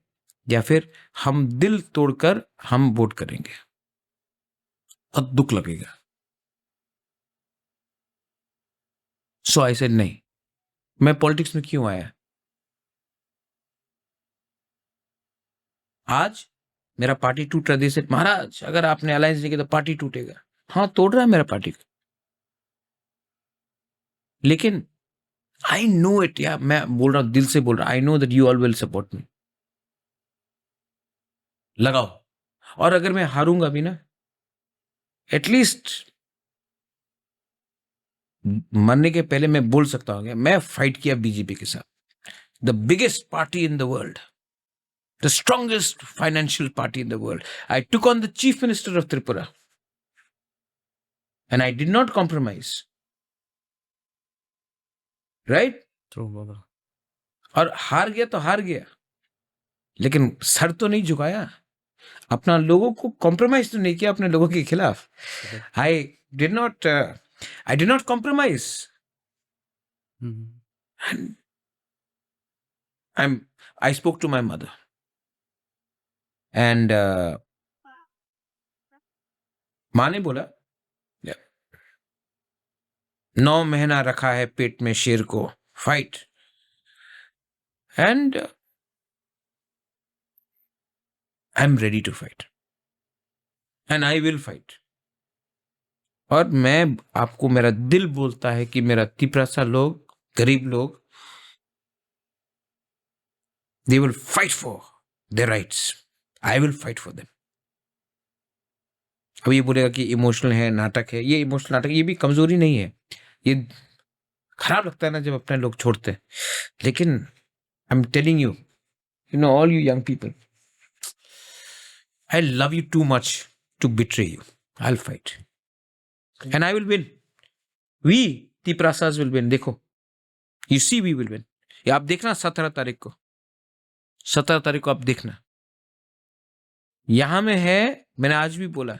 या फिर हम दिल तोड़कर हम वोट करेंगे. बहुत दुख लगेगा. सो आई सेड नहीं. मैं पॉलिटिक्स में क्यों आया? आज मेरा पार्टी टूट रहा है. महाराज अगर आपने अलायंस नहीं किया तो पार्टी टूटेगा. हाँ, तोड़ रहा है मेरा पार्टी को, लेकिन आई नो इट. या मैं बोल रहा हूं, दिल से बोल रहा हूं, आई know that you all will support me. लगाओ. और अगर मैं हारूंगा भी ना, एटलीस्ट मरने के पहले मैं बोल सकता हूँ मैं फाइट किया बीजेपी के साथ. The biggest party in the world, the strongest financial party in the world. I took on the chief minister of Tripura and I did not compromise. Right? True बाबा. और हार गया तो हार गया, लेकिन सर तो नहीं झुकाया. अपना लोगों को कॉम्प्रोमाइज तो नहीं किया अपने लोगों के खिलाफ. I did not compromise. I spoke to my mother and माँ ने बोला, 9 महीना रखा है पेट में शेर को, fight. And I am ready to fight and I will fight. और मैं आपको, मेरा दिल बोलता है कि मेरा तिपरासा लोग, गरीब लोग, they will fight for their rights. I will fight for them. अब ये बोलेगा कि इमोशनल है, नाटक है. ये इमोशनल नाटक, ये भी कमजोरी नहीं है. ये खराब लगता है ना जब अपने लोग छोड़ते हैं, लेकिन I am telling you, you know, all you young people, I love you too much to betray you. I'll fight and I will win. We Tiprasas will win. देखो, you see we will win. ये आप देखना 17 तारीख को, 17 तारीख को आप देखना. यहां में है, मैंने आज भी बोला,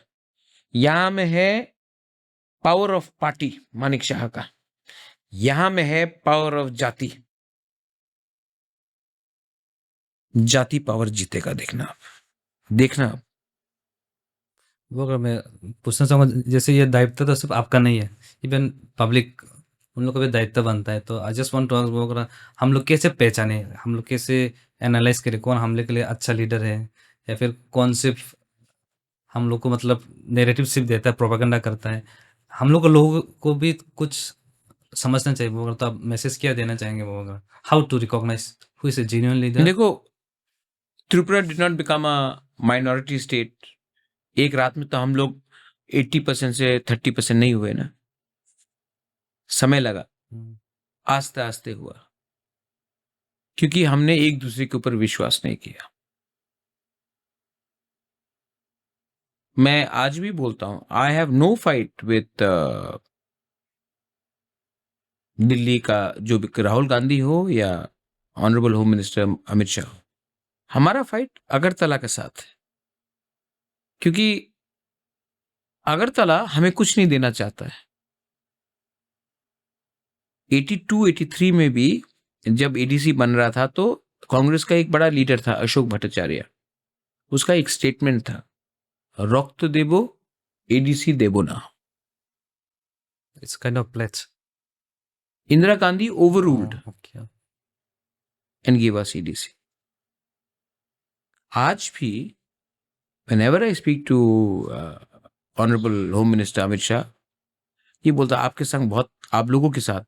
यहां में है power of party Manik Shah का, यहां में है पावर ऑफ जाति. जाति पावर जीतेगा. देखना आप, देखना आप. वो अगर मैं पूछना चाहूँगा, जैसे ये दायित्व तो सिर्फ आपका नहीं है, इवन पब्लिक उन लोग का भी दायित्व बनता है. तो I just want to ask, वो अगर हम लोग कैसे पहचाने, हम लोग कैसे एनालाइज करें कौन हम लोग के लिए अच्छा लीडर है, या फिर कौन सिर्फ हम लोग को मतलब नेरेटिव सिर्फ देता है, प्रोपेगेंडा करता है. हम लोग को लोगों को भी कुछ समझना चाहिए. वो अगर तो आप मैसेज क्या देना चाहेंगे, वो अगर how to recognise who is a genuine leader? देखो, Tripura did not become a minority state. एक रात में तो हम लोग 80% से 30% नहीं हुए ना. समय लगा, आस्ते आस्ते हुआ, क्योंकि हमने एक दूसरे के ऊपर विश्वास नहीं किया. मैं आज भी बोलता हूं, I have no fight with Delhi का जो भी राहुल गांधी हो या honourable home minister Amit Shah हो. हमारा फाइट अगरतला के साथ है, क्योंकि अगरतला हमें कुछ नहीं देना चाहता है. 82-83 में भी जब एडीसी बन रहा था तो कांग्रेस का एक बड़ा लीडर था अशोक भट्टाचार्य. उसका एक स्टेटमेंट था, रक्त देबो एडीसी देबो ना. It's kind of pledge. Indira Gandhi overruled okay. and gave us EDC. आज भी whenever I speak to Honorable Home Minister Amit Shah, ये बोलता आपके संग बहुत, आप लोगों के साथ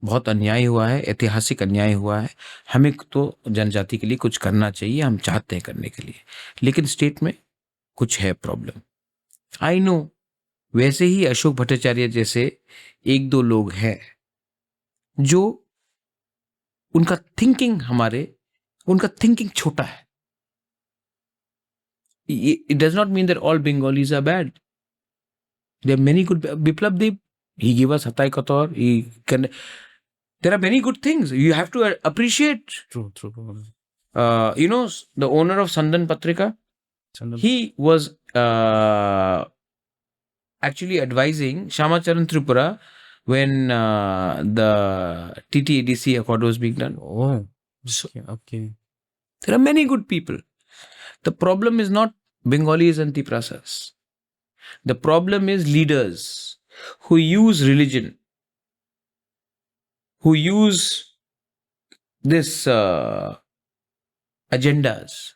बहुत अन्याय हुआ है, ऐतिहासिक अन्याय हुआ है. हमें तो जनजाति के लिए कुछ करना चाहिए, हम चाहते हैं करने के लिए, लेकिन स्टेट में कुछ है प्रॉब्लम. I know. वैसे ही अशोक भट्टाचार्य जैसे एक दो लोग हैं जो उनका थिंकिंग छोटा है. It does not mean that all Bengalis are bad. There are many good. Biplab Deb, he gave us Hatay Kotor. There are many good things. You have to appreciate. True. The owner of Sandan Patrika, Chandan. he was actually advising Shamacharan Tripura when the TTADC accord was being done. Oh, So okay. there are many good people. The problem is not Bengalis and Tiprasas. The problem is leaders who use religion, who use this agendas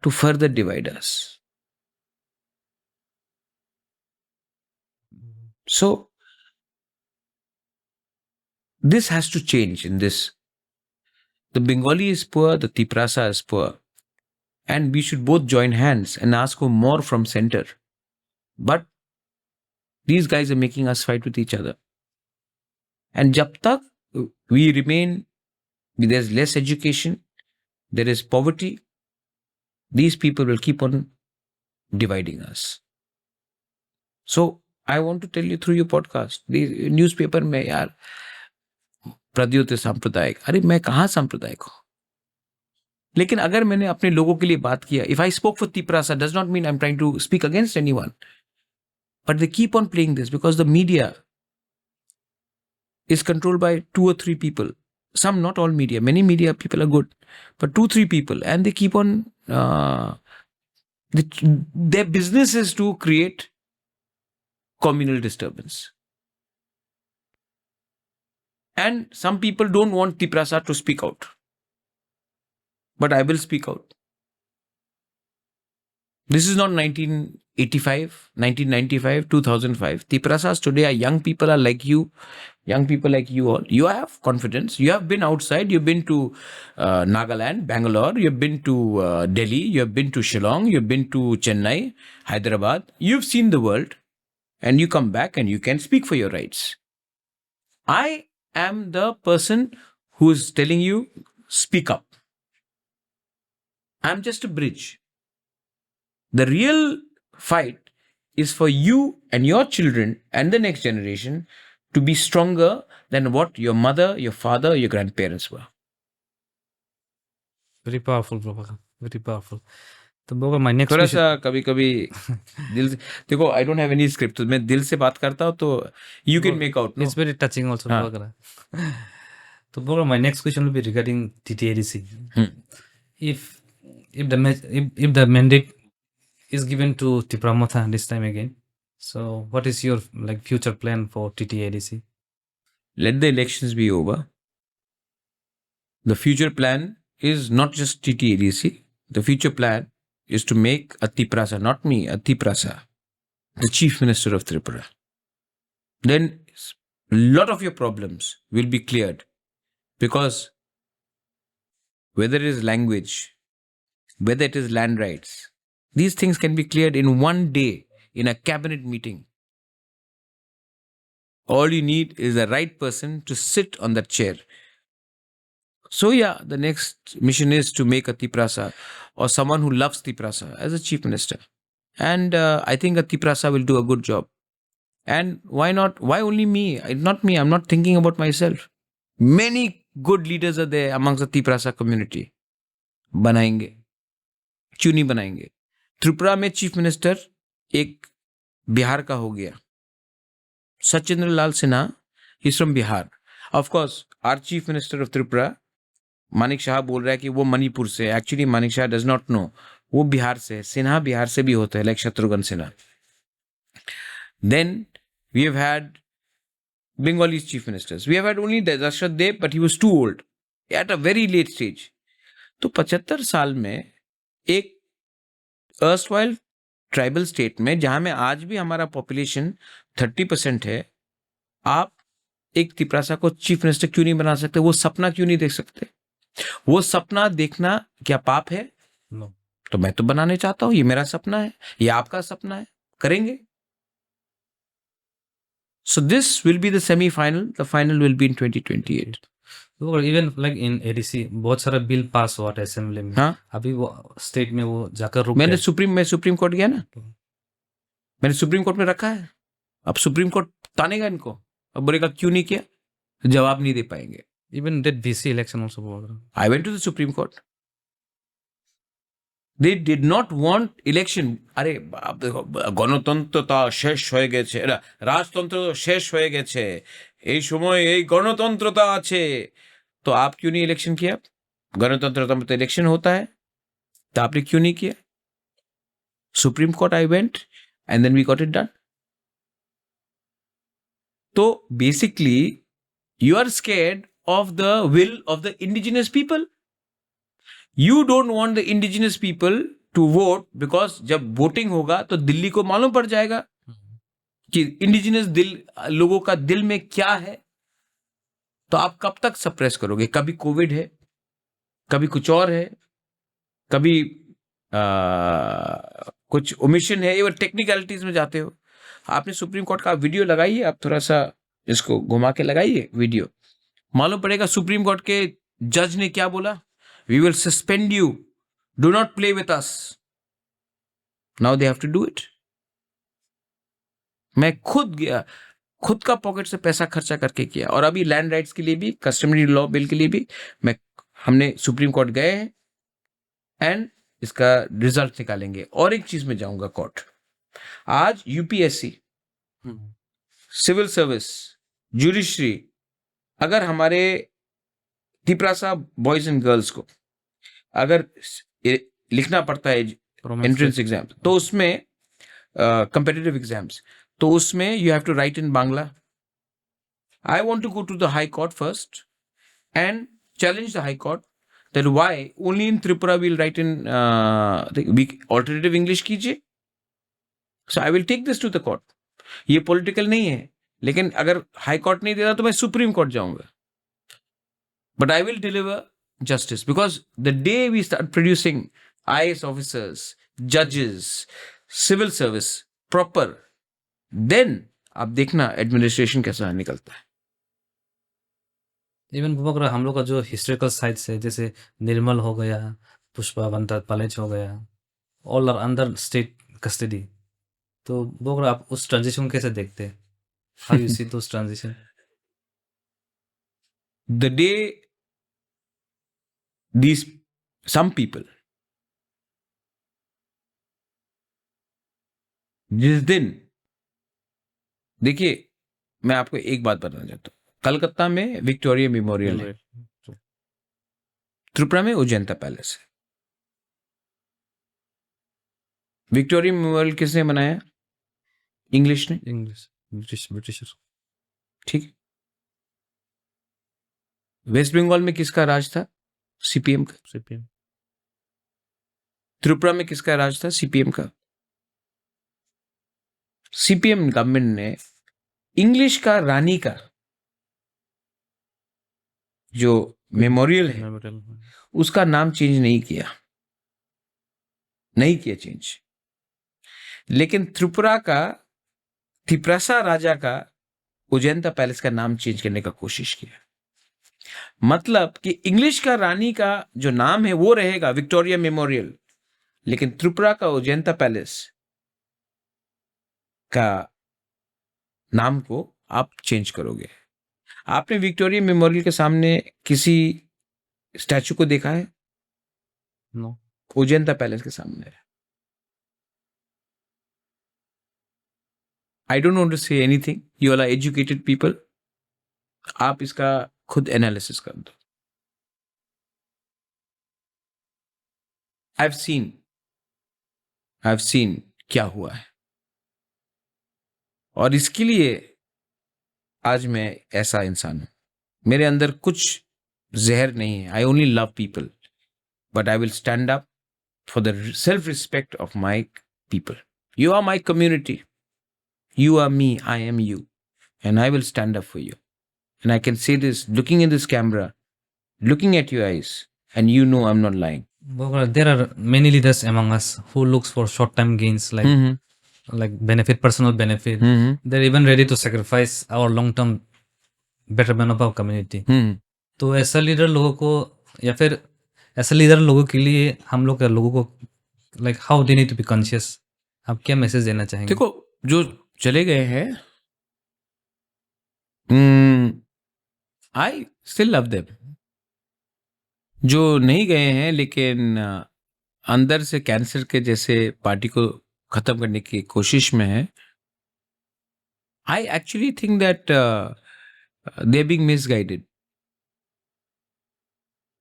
to further divide us. So this has to change in this. The Bengali is poor, the Tiprasa is poor. And we should both join hands and ask for more from center. But these guys are making us fight with each other. And jab tak we remain, there's less education, there is poverty, these people will keep on dividing us. So I want to tell you through your podcast, the newspaper में यार प्रद्योत सांप्रदायिक, अरे मैं कहाँ सांप्रदायिक हूँ? लेकिन अगर मैंने अपने लोगों के लिए बात किया, if I spoke for Tiprasa does not mean I'm trying to speak against anyone. But they keep on playing this because the media is controlled by 2 or 3 people. Some, not all media. Many media people are good, but 2-3 people, and they keep on. Their business is to create communal disturbance. And some people don't want Tiprasa to speak out. But I will speak out. This is not 1985, 1995, 2005. Tiprasas today are young people are like you. Young people like you all. You have confidence. You have been outside. You've been to Nagaland, Bangalore. You've been to Delhi. You've been to Shillong. You've been to Chennai, Hyderabad. You've seen the world. And you come back and you can speak for your rights. I am the person who is telling you, speak up. I'm just a bridge. The real fight is for you and your children and the next generation to be stronger than what your mother, your father, your grandparents were. Very powerful, Prabhakar. Very powerful. तो Prabhakar, my next थोड़ा question. सा कभी कभी दिल से देखो, I don't have any script, तो मैं दिल से बात करता हूँ, तो you can make out. It's very touching also, हाँ. Prabhakar. So Prabhakar, my next question will be regarding TTADC. If the mandate is given to Tipramotha this time again, so what is your future plan for TTADC? Let the elections be over. The future plan is not just TTADC. The future plan is to make a Tiprasa, not me, a Tiprasa, the Chief Minister of Tripura. Then a lot of your problems will be cleared, because whether it is language, whether it is land rights, these things can be cleared in one day in a cabinet meeting. All you need is the right person to sit on that chair. So yeah, the next mission is to make a Tiprasa or someone who loves Tiprasa as a chief minister. And I think a Tiprasa will do a good job. And why not? Why only me? Not me. I'm not thinking about myself. Many good leaders are there amongst the Tiprasa community. बनाएंगे, क्यों नहीं बनाएंगे? त्रिपुरा में chief minister एक बिहार का हो गया, सचिंद्र लाल Sinha, he's from Bihar. Of course, our chief minister of Tripura, Manik Shah बोल रहा है कि वो मणिपुर से. Actually Manik Shah does not know, वो बिहार से है. सिन्हा बिहार से भी होता है, like Shatrughan Sinha. Then we have had Bengali chief ministers. We have had only Dashrath Deb, but he was too old at a very late stage. तो 75 साल में एक erstwhile ट्राइबल स्टेट में, जहां में आज भी हमारा पॉपुलेशन 30% है, आप एक तिपरासा को चीफ मिनिस्टर क्यों नहीं बना सकते? वो सपना क्यों नहीं देख सकते? वो सपना देखना क्या पाप है? No. तो मैं तो बनाने चाहता हूं. ये मेरा सपना है, ये आपका सपना है, करेंगे. So this will be the semi-final. The final will be in 2028. तो इवन लाइक इन एडीसी बहुत सारा बिल पास हुआ था असेंबली में, हाँ, अभी वो स्टेट में वो जाकर रुक मैं गए। सुप्रीम कोर्ट गया ना, मैंने सुप्रीम कोर्ट में रखा है। अब सुप्रीम कोर्ट तानेगा इनको, अब बोलेगा क्यों नहीं किया, जवाब नहीं दे पाएंगे। Even that BC election also बोल रहा। I went to the Supreme Court. They did not want election. আরে বাপ দেখো, গণতন্ত্রতা শেষ হয়ে গেছে, রাজতন্ত্র শেষ হয়ে গেছে, এই সময় এই গণতন্ত্রতা আছে, तो आप क्यों नहीं इलेक्शन किया? गणतंत्रता में तो इलेक्शन होता है, तो आपने क्यों नहीं किया? Supreme court I went and then we got it done. तो basically you are scared of the will of the indigenous people. You don't want the indigenous people to vote because जब voting होगा तो दिल्ली को मालूम पड़ जाएगा कि indigenous लोगों का दिल में क्या है। तो आप कब तक सप्रेस करोगे? कभी कोविड है, कभी कुछ और है, कभी कुछ ओमिशन है, ये टेक्निकलिटीज में जाते हो। आपने सुप्रीम कोर्ट का वीडियो लगाइए, आप थोड़ा सा इसको घुमा के लगाइए वीडियो, मालूम पड़ेगा सुप्रीम कोर्ट के जज ने क्या बोला। We will suspend you. Do not play with us. Now they have to do it. मैं खुद गया, खुद का पॉकेट से पैसा खर्चा करके किया, और अभी लैंड राइट्स के लिए भी, कस्टमरी लॉ बिल के लिए भी हमने सुप्रीम कोर्ट गए हैं एंड इसका रिजल्ट निकालेंगे। और एक चीज में जाऊंगा कोर्ट, आज यूपीएससी, सिविल सर्विस, जुडिशरी, अगर हमारे तिपरासा बॉयज एंड गर्ल्स को अगर लिखना पड़ता है एंट्रेंस एग्जाम, तो उसमें कंपेटिटिव एग्जाम्स, तो उसमें you have to write in Bangla. I want to go to the high court first and challenge the high court that why only in Tripura will write in alternative English कीजिए। So I will take this to the court. ये political नहीं है, लेकिन अगर high court नहीं दे रहा तो मैं सुप्रीम कोर्ट जाऊंगा। But I will deliver justice, because the day we start producing IAS officers, judges, civil service proper, then आप देखना एडमिनिस्ट्रेशन कैसा निकलता है। इवन वो अगर हम लोग का जो हिस्टोरिकल साइट्स है, जैसे निर्मल हो गया, पुष्पा बनता कॉलेज हो गया, all are under state custody, तो वो अगर आप उस ट्रांजिशन कैसे देखते हैं? How you see those transition? The day some people, जिस दिन, देखिए मैं आपको एक बात बताना चाहता हूँ, कलकत्ता में विक्टोरिया मेमोरियल है, त्रिपुरा में उजैंता पैलेस है। विक्टोरिया मेमोरियल किसने बनाया? इंग्लिश ने, इंग्लिश, ब्रिटिशर। ठीक है। वेस्ट बंगाल में किसका राज था? सीपीएम का। सीपीएम। त्रिपुरा में किसका राज था? सीपीएम का। सीपीएम गवर्नमेंट ने इंग्लिश का रानी का जो मेमोरियल है उसका नाम चेंज नहीं किया चेंज, लेकिन त्रिपुरा का तिपरासा राजा का उजैंता पैलेस का नाम चेंज करने का कोशिश किया। मतलब कि इंग्लिश का रानी का जो नाम है वो रहेगा विक्टोरिया मेमोरियल, लेकिन त्रिपुरा का उजैंता पैलेस का नाम को आप चेंज करोगे। आपने विक्टोरिया मेमोरियल के सामने किसी स्टैचू को देखा है? नो। उजैंता पैलेस के सामने। I don't want to say anything, you are educated people, आप इसका खुद एनालिसिस कर दो। आई हैव सीन क्या हुआ है, और इसके लिए आज मैं ऐसा इंसान हूं। मेरे अंदर कुछ जहर नहीं है। I only love people, but I will stand up for the self respect of my people. You are my community, you are me, I am you, and I will stand up for you. And I can say this looking in this camera, looking at your eyes, and you know I'm not lying. There are many leaders among us who looks for short-term gains, like benefit, personal benefit. They're even ready to sacrifice our long-term betterment of our community. तो ऐसा leader लोगों को, या फिर ऐसा leader लोगों के लिए हम लोग लोगों को like how they need to be conscious, आप क्या मैसेज देना चाहेंगे? देखो, जो चले गए हैं, आई स्टिल लव देम। जो नहीं गए हैं लेकिन अंदर से कैंसर के जैसे पार्टी को खत्म करने की कोशिश में है, I actually think that they are being misguided.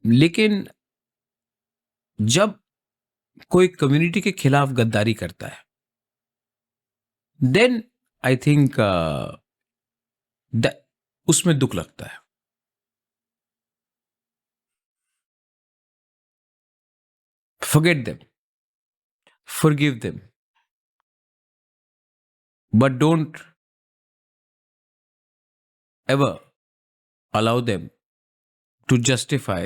लेकिन जब कोई कम्युनिटी के खिलाफ गद्दारी करता है, देन आई थिंक उसमें दुख लगता है। Forget them, forgive them, but don't ever allow them to justify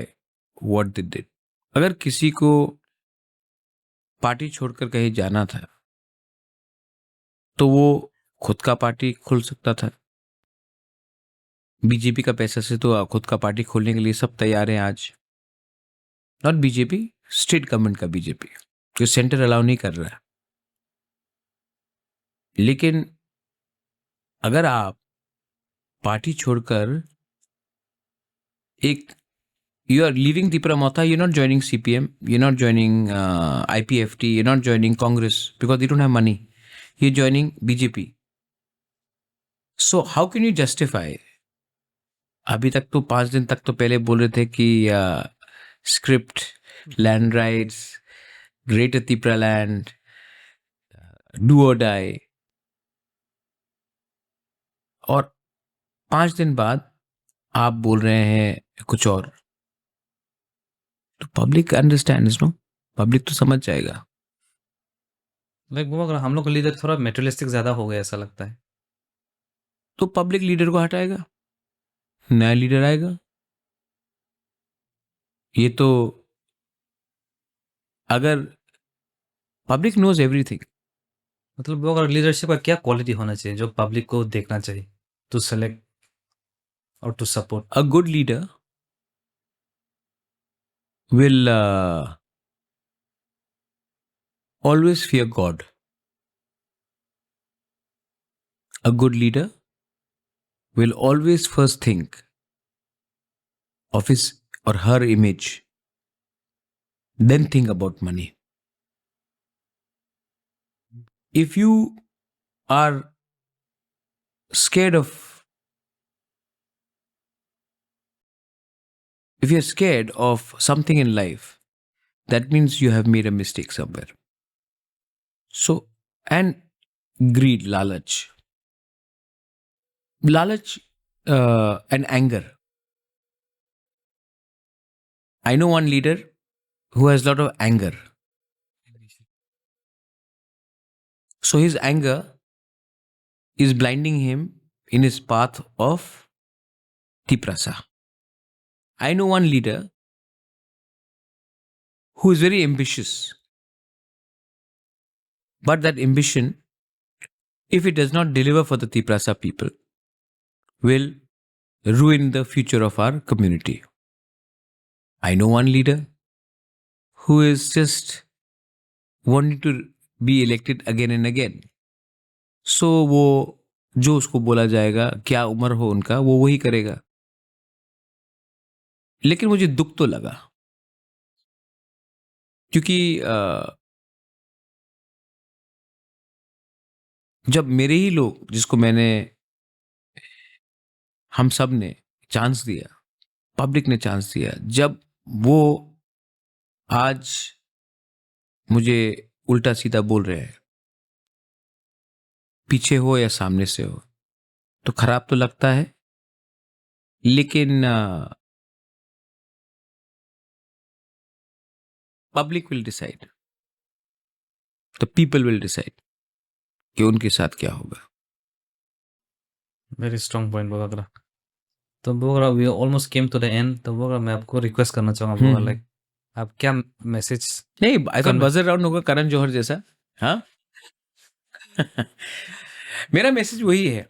what they did. अगर किसी को पार्टी छोड़कर कहीं जाना था तो वो खुद का पार्टी खोल सकता था। बीजेपी का पैसा से तो खुद का पार्टी खोलने के लिए सब तैयार हैं आज। नॉट बीजेपी, स्टेट गवर्नमेंट का बीजेपी, जो सेंटर अलाउ नहीं कर रहा है। लेकिन अगर आप पार्टी छोड़कर एक you are leaving Tipura Motha, you're not joining CPM, you're not joining IPFT, you're not joining Congress because they don't have money. You're joining BJP. So how can you justify? अभी तक तो 5 दिन तक तो पहले बोल रहे थे कि script, land rights, greater Tipra land, do और डाई, और 5 दिन बाद आप बोल रहे हैं कुछ और। तो पब्लिक अंडरस्टैंड्स, नो, पब्लिक तो समझ जाएगा। लाइक वो अगर हम लोग का लीडर थोड़ा मेटेरियलिस्टिक ज़्यादा हो गया ऐसा लगता है। तो पब्लिक लीडर को हटाएगा, नया लीडर आएगा। ये तो अगर पब्लिक नोज एवरीथिंग, मतलब वो अगर लीडरशिप का क्या क्वालिटी होना चाहिए जो पब्लिक को देखना चाहिए टू सेलेक्ट और to support? A good leader will always fear God. A good leader will always first think of his or her image, then think about money. If you are scared of, if you're scared of something in life, that means you have made a mistake somewhere. So, and greed, lalach and anger. I know one leader who has a lot of anger. So his anger is blinding him in his path of Tiprasa. I know one leader who is very ambitious. But that ambition, if it does not deliver for the Tiprasa people, will ruin the future of our community. I know one leader who is just wanting to be elected again and again. So वो जो उसको बोला जाएगा, क्या उम्र हो उनका, वो वही करेगा। लेकिन मुझे दुख तो लगा, क्योंकि जब मेरे ही लोग, जिसको मैंने, हम सब ने चांस दिया, पब्लिक ने चांस दिया, जब वो आज मुझे उल्टा सीधा बोल रहे हैं, पीछे हो या सामने से हो, तो खराब तो लगता है। लेकिन public will decide, the people will decide कि उनके साथ क्या होगा। वेरी स्ट्रॉन्ग पॉइंट बोला। तो बोला we almost came to the end, तो बोला मैं आपको रिक्वेस्ट करना चाहूँगा बोला, लाइक आप क्या मैसेज? नहीं, आई थॉट बजर राउंड होगा करण जौहर जैसा। हाँ मेरा मैसेज वही है,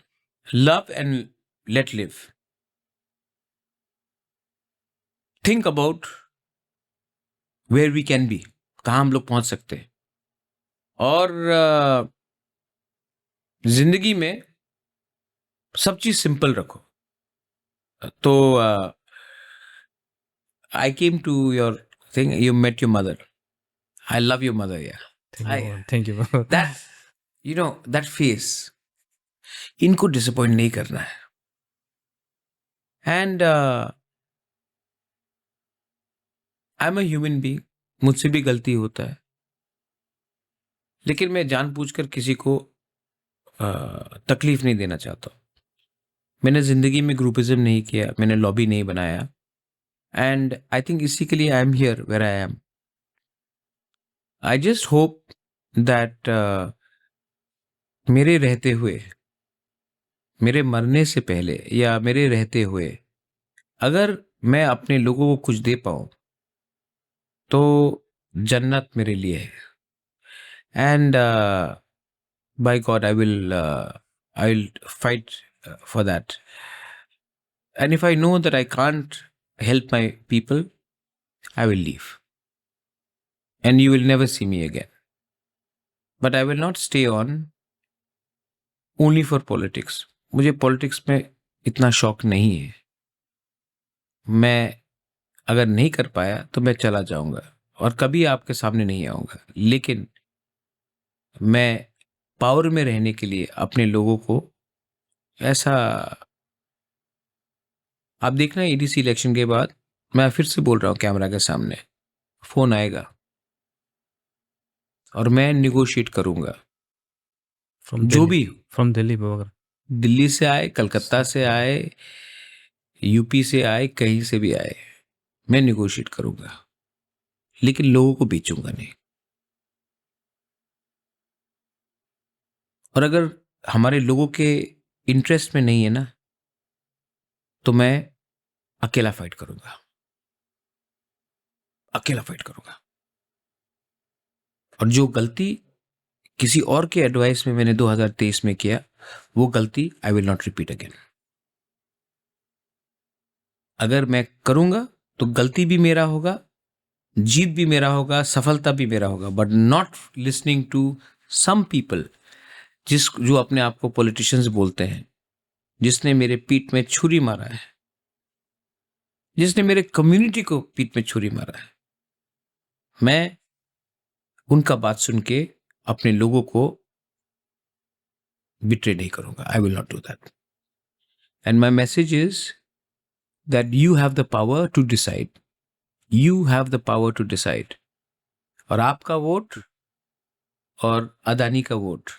love and let live. Think about where we can be, कहाँ हम लोग पहुंच सकते हैं। और जिंदगी में सब चीज सिंपल रखो। तो I came to your thing, you met your mother. I love your mother यार। Thank you bro. That you know that face, इनको डिसअपॉइंट नहीं करना है। And I am a human being, मुझसे भी गलती होता है, लेकिन मैं जानबूझकर किसी को तकलीफ नहीं देना चाहता। मैंने जिंदगी में ग्रुपिज्म नहीं किया, मैंने लॉबी नहीं बनाया, एंड आई थिंक इसी के लिए I am here where I am. I just hope that मेरे रहते हुए, मेरे मरने से पहले या मेरे रहते हुए, अगर मैं अपने लोगों को कुछ दे पाऊं तो जन्नत मेरे लिए है। And by God I will fight for that. And if I know that I can't help my people, I will leave. And you will never see me again. But I will not stay on only for politics. मुझे politics में इतना शौक नहीं है। मैं अगर नहीं कर पाया तो मैं चला जाऊंगा और कभी आपके सामने नहीं आऊंगा, लेकिन मैं पावर में रहने के लिए अपने लोगों को ऐसा, आप देखना EDC इलेक्शन के बाद मैं फिर से बोल रहा हूँ कैमरा के सामने, फोन आएगा और मैं निगोशिएट करूंगा। जो भी फ्रॉम दिल्ली ब्रो, दिल्ली से आए, कलकत्ता से आए, यूपी से आए, कहीं से भी आए, मैं निगोशिएट करूंगा, लेकिन लोगों को बेचूंगा नहीं। और अगर हमारे लोगों के इंटरेस्ट में नहीं है ना, तो मैं अकेला फाइट करूंगा, अकेला फाइट करूंगा। और जो गलती किसी और के एडवाइस में मैंने 2023 में किया, वो गलती आई विल नॉट रिपीट अगेन। अगर मैं करूंगा तो गलती भी मेरा होगा, जीत भी मेरा होगा, सफलता भी मेरा होगा, but not listening to some people जो अपने आप को पॉलिटिशियंस बोलते हैं, जिसने मेरे पीठ में छुरी मारा है, जिसने मेरे कम्युनिटी को पीठ में छुरी मारा है। मैं उनका बात सुन के अपने लोगों को बिट्रे नहीं करूंगा। I will not do that. And my message is that you have the power to decide, you have the power to decide. और आपका वोट और अदानी का वोट,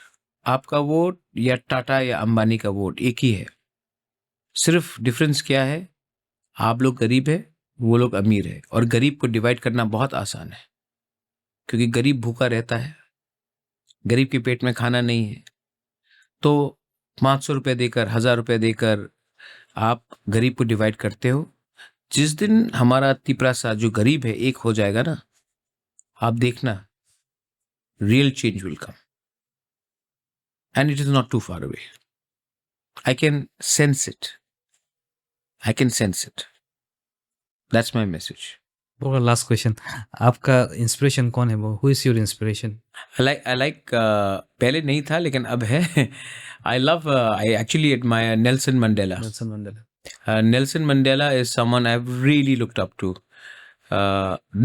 आपका वोट या टाटा या अंबानी का वोट एक ही है। सिर्फ डिफरेंस क्या है, आप लोग गरीब है, वो लोग अमीर है। और गरीब को डिवाइड करना बहुत आसान है, क्योंकि गरीब भूखा रहता है, गरीब के पेट में खाना नहीं है। तो 500 रुपये देकर, 1000 रुपये देकर आप गरीब को डिवाइड करते हो। जिस दिन हमारा तिपरासा जो गरीब है एक हो जाएगा ना, आप देखना real change will come. And it is not too far away. I can sense it, I can sense it. That's my message. Bro last question, आपका इंस्पिरेशन कौन है bro? Who is your inspiration? I like पहले नहीं था लेकिन अब है। I actually admire Nelson Mandela. Nelson Mandela. Nelson Mandela is someone I've really looked up to.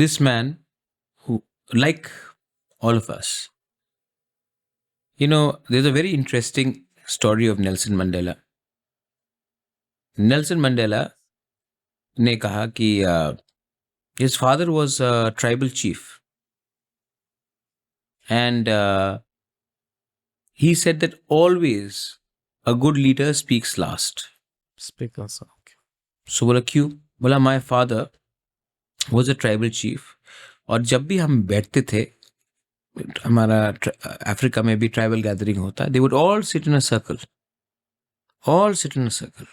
This man who, like all of us, you know, there's a very interesting story of Nelson Mandela. Nelson Mandela ने कहा कि his father was a tribal chief. And he said that always a good leader speaks last. Speak also. So बोला क्यों? बोला my father was a tribal chief. और जब भी हम बैठते थे, हमारा अफ्रीका में भी ट्राइबल गैदरिंग होता है, they would all sit in a circle. All sit in a circle.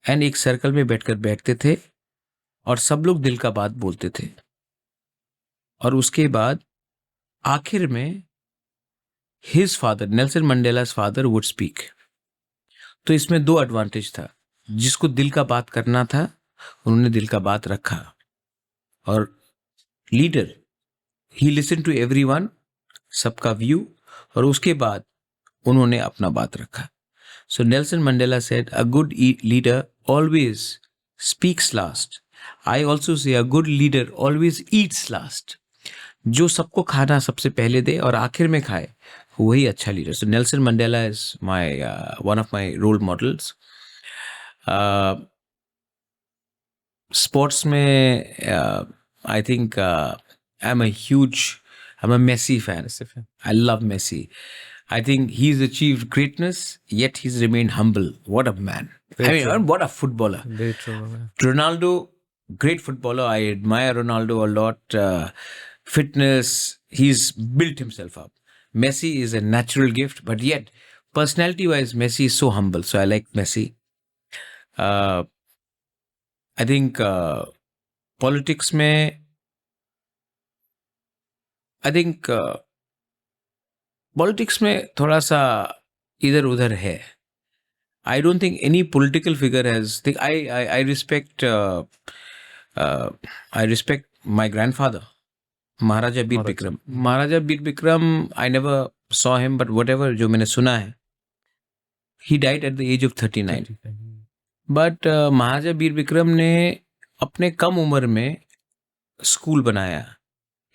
And एक सर्कल में बैठकर बैठते थे और सब लोग दिल का बात बोलते थे। और उसके बाद आखिर में his father, Nelson Mandela's father would speak. तो इसमें दो एडवांटेज था। जिसको दिल का बात करना था उन्होंने दिल का बात रखा, और leader, he listen to everyone, सबका व्यू, और उसके बाद उन्होंने अपना बात रखा. So Nelson Mandela said, a good leader always speaks last. I also say a good leader always eats last. जो सबको खाना सबसे पहले दे और आखिर में खाए, वही अच्छा leader. So Nelson Mandela is one of my role models. Sports में I think I'm a Messi fan. I love Messi. I think he's achieved greatness, yet he's remained humble. What a man. What a footballer. Very true. Ronaldo, great footballer. I admire Ronaldo a lot. Fitness, he's built himself up. Messi is a natural gift, but yet, personality-wise, Messi is so humble. So I like Messi. I think politics में, I think politics में थोड़ा सा इधर उधर है. I don't think any political figure has. I respect my grandfather, Maharaja Bir Bikram. Maharaja Bir Bikram, I never saw him, but whatever जो मैंने सुना है, he died at the age of 39. But महाराजा बीर विक्रम ने अपने कम उम्र में स्कूल बनाया,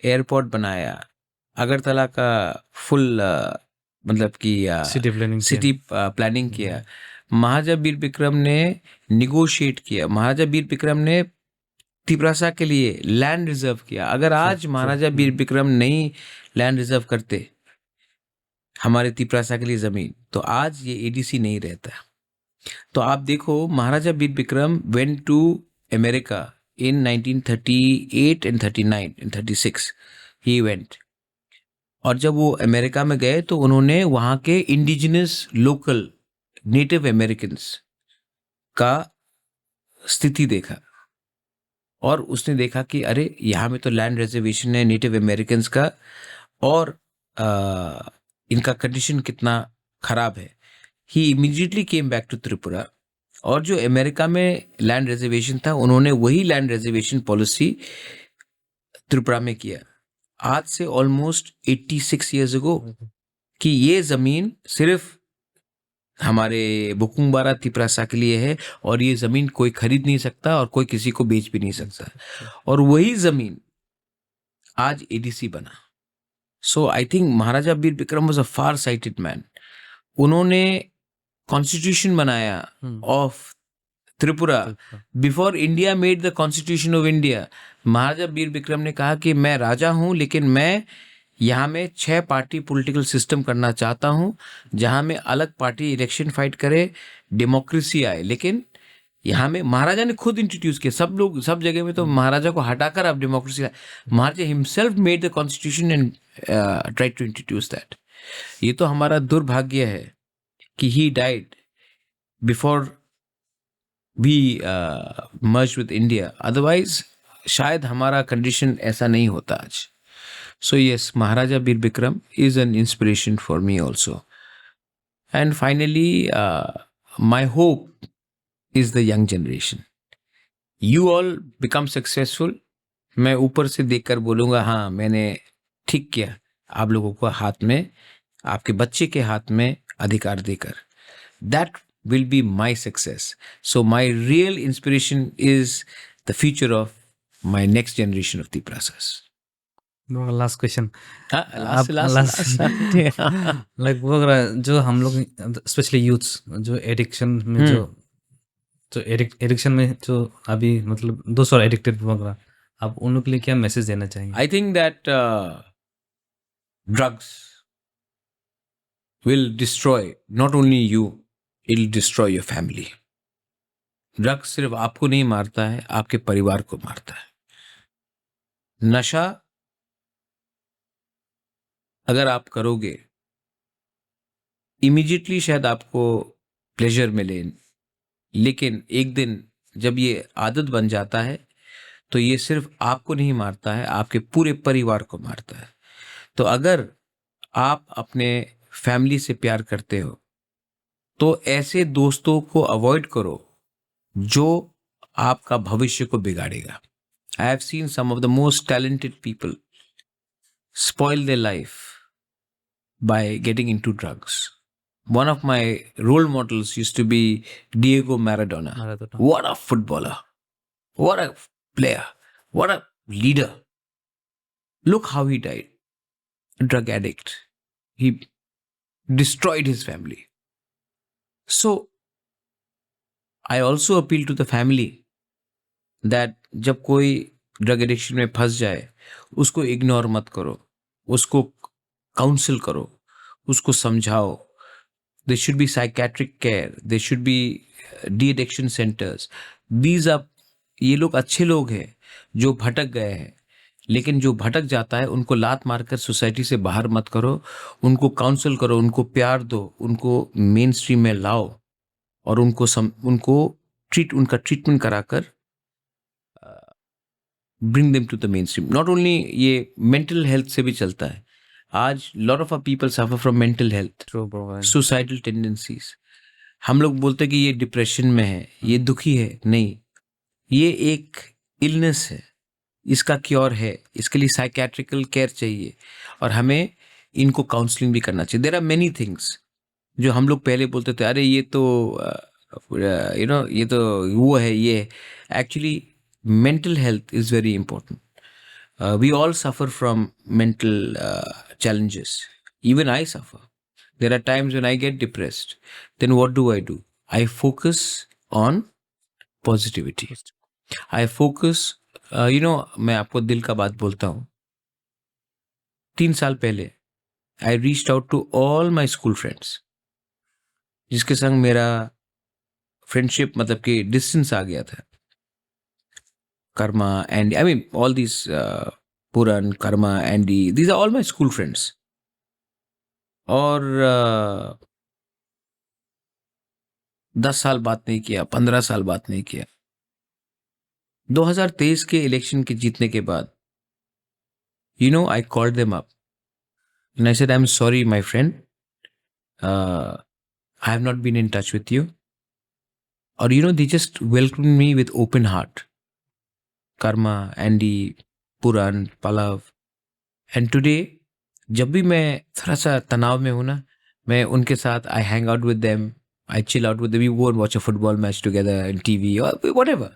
airport बनाया, अगरतला का फुल मतलब कि सिटी प्लानिंग किया. महाराजा बीर विक्रम ने निगोशिएट किया. महाराजा बीर विक्रम ने तिपरासा के लिए लैंड रिजर्व किया. अगर आज महाराजा बीर विक्रम नहीं लैंड रिजर्व करते हमारे तिपरासा के लिए ज़मीन, तो आज ये एडीसी नहीं रहता. तो आप देखो, Maharaja Bir Bikram went to America in 1938 and 39 and 36 he went. और जब वो अमेरिका में गए तो उन्होंने वहाँ के इंडिजिनस लोकल नेटिव अमेरिकन्स का स्थिति देखा, और उसने देखा कि अरे यहाँ में तो लैंड रिजर्वेशन है नेटिव अमेरिकन्स का, और इनका कंडीशन कितना खराब है. He immediately came back to Tripura, और जो अमेरिका में लैंड रिजर्वेशन था उन्होंने वही लैंड रिजर्वेशन पॉलिसी त्रिपुरा में किया. आज से ऑलमोस्ट 86 ईयर्स अगो, कि ये ज़मीन सिर्फ हमारे बुकुंबारा तिपरासा के लिए है, और ये ज़मीन कोई खरीद नहीं सकता और कोई किसी को बेच भी नहीं सकता. और वही ज़मीन आज एडीसी बना. So I think Maharaja Bir Bikram was a far sighted man. उन्होंने कॉन्स्टिट्यूशन बनाया of Tripura before India made the constitution of India. Maharaja Bir Bikram ने कहा कि मैं राजा हूं, लेकिन मैं यहाँ में 6 पार्टी पॉलिटिकल सिस्टम करना चाहता हूं, जहां में अलग पार्टी इलेक्शन फाइट करे, डेमोक्रेसी आए. लेकिन यहाँ में महाराजा ने खुद इंट्रोड्यूस किया. सब लोग सब जगह में तो महाराजा को हटाकर अब democracy. Maharaja himself made the constitution and try to introduce that. ये तो हमारा दुर्भाग्य है कि he died before we merged with India. Otherwise, शायद हमारा कंडीशन ऐसा नहीं होता आज. So yes, Maharaja Bir Bikram is an inspiration for me also. And finally, my hope is the young generation. You all become successful. मैं ऊपर से देखकर बोलूँगा हाँ मैंने ठीक किया, आप लोगों को हाथ में, आपके बच्चे के हाथ में अधिकार देकर. That will be my success. So my real inspiration is the future of my next generation of Tiprasas. Last question. Last जो हम लोग स्पेशली यूथ्स जो एडिक्शन में जो एडिक्शन में जो अभी मतलब दोस्त एडिक्टेड वगैरह, आप उन लोग के लिए क्या मैसेज देना चाहेंगे? I think that drugs will destroy not only you, it'll destroy your family. Drugs सिर्फ आपको नहीं मारता है, आपके परिवार को मारता है. नशा अगर आप करोगे, इमीडिएटली शायद आपको प्लेजर मिले, लेकिन एक दिन जब ये आदत बन जाता है तो ये सिर्फ आपको नहीं मारता है, आपके पूरे परिवार को मारता है. तो अगर आप अपने फैमिली से प्यार करते हो तो ऐसे दोस्तों को अवॉइड करो जो आपका भविष्य को बिगाड़ेगा. I have seen some of the most talented people spoil their life by getting into drugs. One of my role models used to be Diego Maradona. What a footballer. What a player. What a leader. Look how he died. A drug addict. He destroyed his family. So, I also appeal to the family that जब कोई drug addiction में फंस जाए उसको ignore मत करो, उसको council करो, उसको समझाओ. There should be psychiatric care. There should be de-addiction centers. These are ये लोग अच्छे लोग हैं जो भटक गए हैं, लेकिन जो भटक जाता है उनको लात मारकर सोसाइटी से बाहर मत करो, उनको काउंसिल करो, उनको प्यार दो, उनको मेन स्ट्रीम में लाओ और उनको उनका ट्रीटमेंट कराकर bring them to the main stream. Not only ये मेंटल हेल्थ से भी चलता है. आज lot of people suffer from mental health, suicidal tendencies. हम लोग बोलते हैं कि ये डिप्रेशन में है, ये दुखी है. नहीं, ये एक इलनेस है, इसका क्योर है, इसके लिए साइकेट्रिकल केयर चाहिए और हमें इनको काउंसलिंग भी करना चाहिए. देयर आर मेनी थिंग्स जो हम लोग पहले बोलते थे, अरे ये तो ये तो वो है, ये actually mental health is very important. We all suffer from mental challenges. Even I suffer. There are times when I get depressed. Then what do? I focus on positivity. I focus, मैं आपको दिल का बात बोलता हूँ. 3 साल पहले I reached out to all my school friends, जिसके संग मेरा फ्रेंडशिप मतलब कि डिस्टेंस आ गया था. Karma, Andy, I mean all these Puran, Karma, Andy, these are all my school friends. और 10 साल बात नहीं किया, 15 साल बात नहीं किया. 2023 के इलेक्शन के जीतने के बाद I called them up and I said, I'm sorry my friend, I have not been in touch with you. Or they just welcomed me with open heart. Karma, Andy, Puran, Palav. And today, जब भी मैं थोड़ा सा तनाव में हूँ ना, मैं उनके साथ I hang out with them, I chill out with them, we go and watch a football match together in TV or whatever.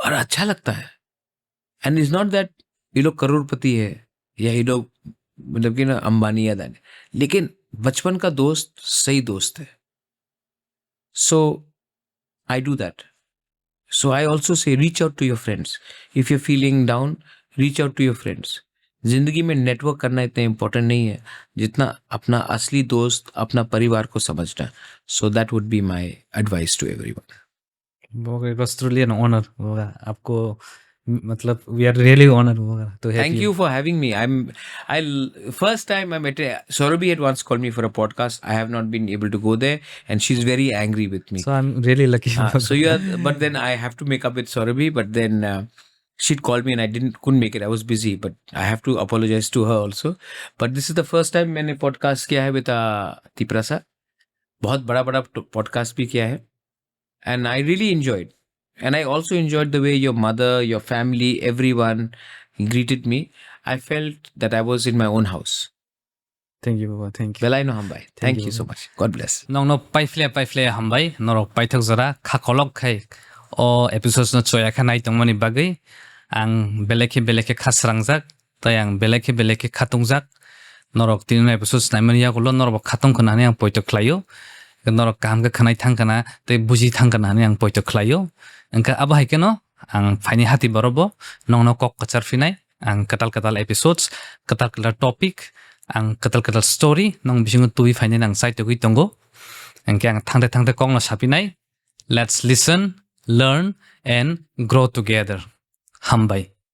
और अच्छा लगता है. And it's not that ये लोग करोड़पति है या ये लोग मतलब कि ना अंबानी या दानी, लेकिन बचपन का दोस्त सही दोस्त है. So I do that. So I also say reach out to your friends. If you're feeling down, reach out to your friends. जिंदगी में नेटवर्क करना इतना इम्पोर्टेंट नहीं है जितना अपना असली दोस्त, अपना परिवार को समझना. So that would be my advice to everyone. It was truly an honor. आपको मतलब we are really honored to have Thank you for having me. First time I met Saurabhi had once called me for a podcast. I have not been able to go there, and she's very angry with me. So I'm really lucky. But then I have to make up with Saurabhi. But then she'd called me and I couldn't make it. I was busy, but I have to apologize to her also. But this is the first time मैंने podcast किया है with Tiprasa. बहुत बड़ा podcast भी किया है, and I really enjoyed. And I also enjoyed the way your mother, your family, everyone greeted me. I felt that I was in my own house. Thank you, Baba. Thank you. Well, I know Hambai. Thank you so much. God bless. No, paifle Hambai. No, paitok zara kakolok kai. O episodes no choya kanai tongmani bagay. Ang beleke khasrangjak. Tayang beleke khatungjak. Norok tin episodes naimani yakulo norok khatong kanani ang poitok klayo. Norok kam ka kanai thangkana te buji thangkana ang poitok klayo. Angka abah keno ang fini hati barobo nong kok kacar finai ang katal episodes katal topic ang katal story nong bisingo tuwi fini nang site to tongo angke ang thangde kong na sapinai. Let's listen, learn and grow together. Hambai.